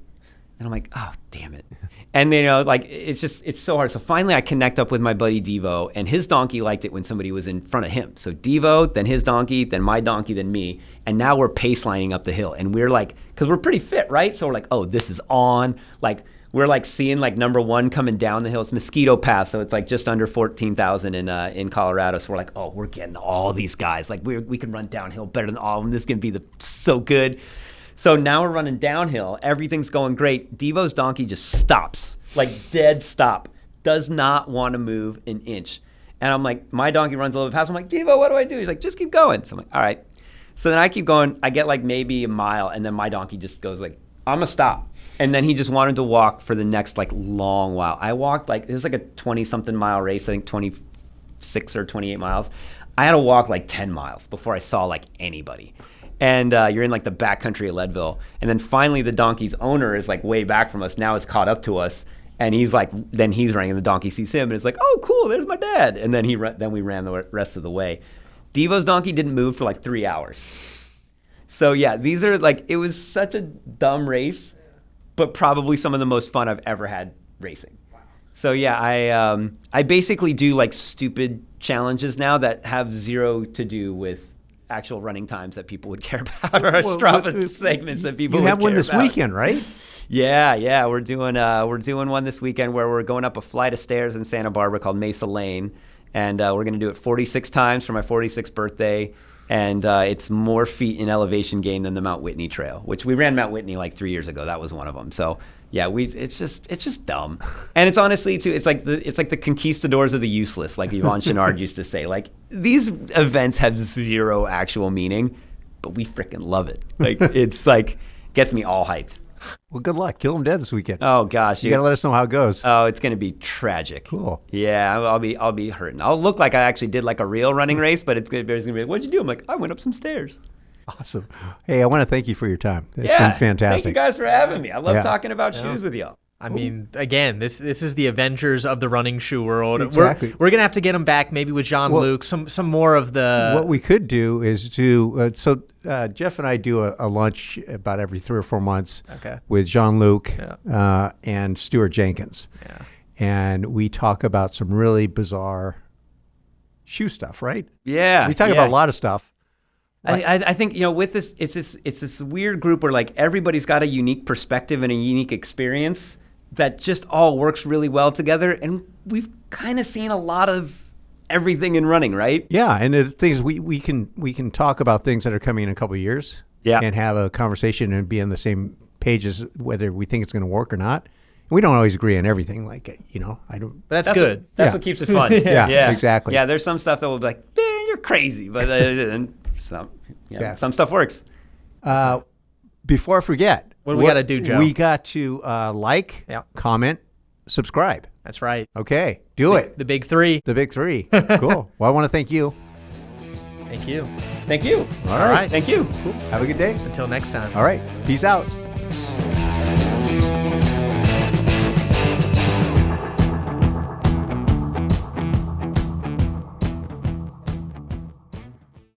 Speaker 3: And I'm like, oh, damn it. And like it's so hard. So finally I connect up with my buddy Devo, and his donkey liked it when somebody was in front of him. So Devo, then his donkey, then my donkey, then me. And now we're pace lining up the hill. And we're like, because we're pretty fit, right? So we're like, oh, this is on. Like, we're like seeing like number one coming down the hill. It's Mosquito Pass, so it's like just under 14,000 in Colorado. So we're like, oh, we're getting all these guys. Like we can run downhill better than all of them. This is gonna be so good. So now we're running downhill. Everything's going great. Devo's donkey just stops, like dead stop. Does not want to move an inch. And I'm like, my donkey runs a little bit past. I'm like, Devo, what do I do? He's like, just keep going. So I'm like, all right. So then I keep going. I get like maybe a mile, and then my donkey just goes like, I'm gonna stop. And then he just wanted to walk for the next like long while. I walked like, it was like a 20-something mile race, I think 26 or 28 miles. I had to walk like 10 miles before I saw like anybody. And you're in like the backcountry of Leadville. And then finally the donkey's owner is like way back from us, now is caught up to us. And he's like, then he's running and the donkey sees him and it's like, oh, cool, there's my dad. And then then we ran the rest of the way. Devo's donkey didn't move for like 3 hours. So yeah, these are like, it was such a dumb race, but probably some of the most fun I've ever had racing. So yeah, I basically do like stupid challenges now that have zero to do with actual running times that people would care about, or Strava segments that people would care about.
Speaker 1: You have one this weekend, right?
Speaker 3: Yeah, we're doing one this weekend where we're going up a flight of stairs in Santa Barbara called Mesa Lane, and we're going to do it 46 times for my 46th birthday. And it's more feet in elevation gain than the Mount Whitney Trail, which we ran Mount Whitney like 3 years ago. That was one of them. So yeah, it's just dumb. And it's honestly too, it's like the conquistadors of the useless, like Yvon Chouinard used to say. Like, these events have zero actual meaning, but we freaking love it. Like, it's like gets me all hyped.
Speaker 1: Well, good luck. Kill them dead this weekend.
Speaker 3: Oh gosh,
Speaker 1: you gotta let us know how it goes.
Speaker 3: Oh, it's gonna be tragic.
Speaker 1: Cool.
Speaker 3: Yeah, I'll be hurting. I'll look like I actually did like a real running race, but it's gonna be like, what'd you do? I'm like, I went up some stairs.
Speaker 1: Awesome. Hey, I want to thank you for your time. It's
Speaker 3: been
Speaker 1: fantastic.
Speaker 3: Thank you guys for having me. I love talking about shoes with y'all.
Speaker 2: I mean, again, this is the Avengers of the running shoe world.
Speaker 1: Exactly.
Speaker 2: We're gonna have to get them back, maybe with Jean-Luc, some more of the.
Speaker 1: What we could do is Geoff and I do a lunch about every 3 or 4 months with Jean-Luc and Stuart Jenkins.
Speaker 2: Yeah.
Speaker 1: And we talk about some really bizarre shoe stuff, right?
Speaker 3: Yeah.
Speaker 1: We talk about a lot of stuff.
Speaker 3: I think, with this, it's this weird group where like everybody's got a unique perspective and a unique experience that just all works really well together. And we've kind of seen a lot of everything in running, right?
Speaker 1: Yeah, and the thing is, we can talk about things that are coming in a couple of years, and have a conversation and be on the same page as whether we think it's going to work or not. We don't always agree on everything, I don't.
Speaker 2: But that's good.
Speaker 3: That's what keeps it fun.
Speaker 1: yeah, exactly.
Speaker 3: Yeah, there's some stuff that will be like, man, you're crazy, but and some stuff works.
Speaker 1: Before I forget,
Speaker 2: what do we got to do, Joe?
Speaker 1: We got to comment, subscribe.
Speaker 2: That's right.
Speaker 1: Okay, do it.
Speaker 2: The big three.
Speaker 1: The big three. Cool. Well, I want to thank you.
Speaker 2: Thank you.
Speaker 3: Thank you.
Speaker 1: All right.
Speaker 3: Thank you.
Speaker 1: Cool. Have a good day.
Speaker 2: Until next time.
Speaker 1: All right. Peace out.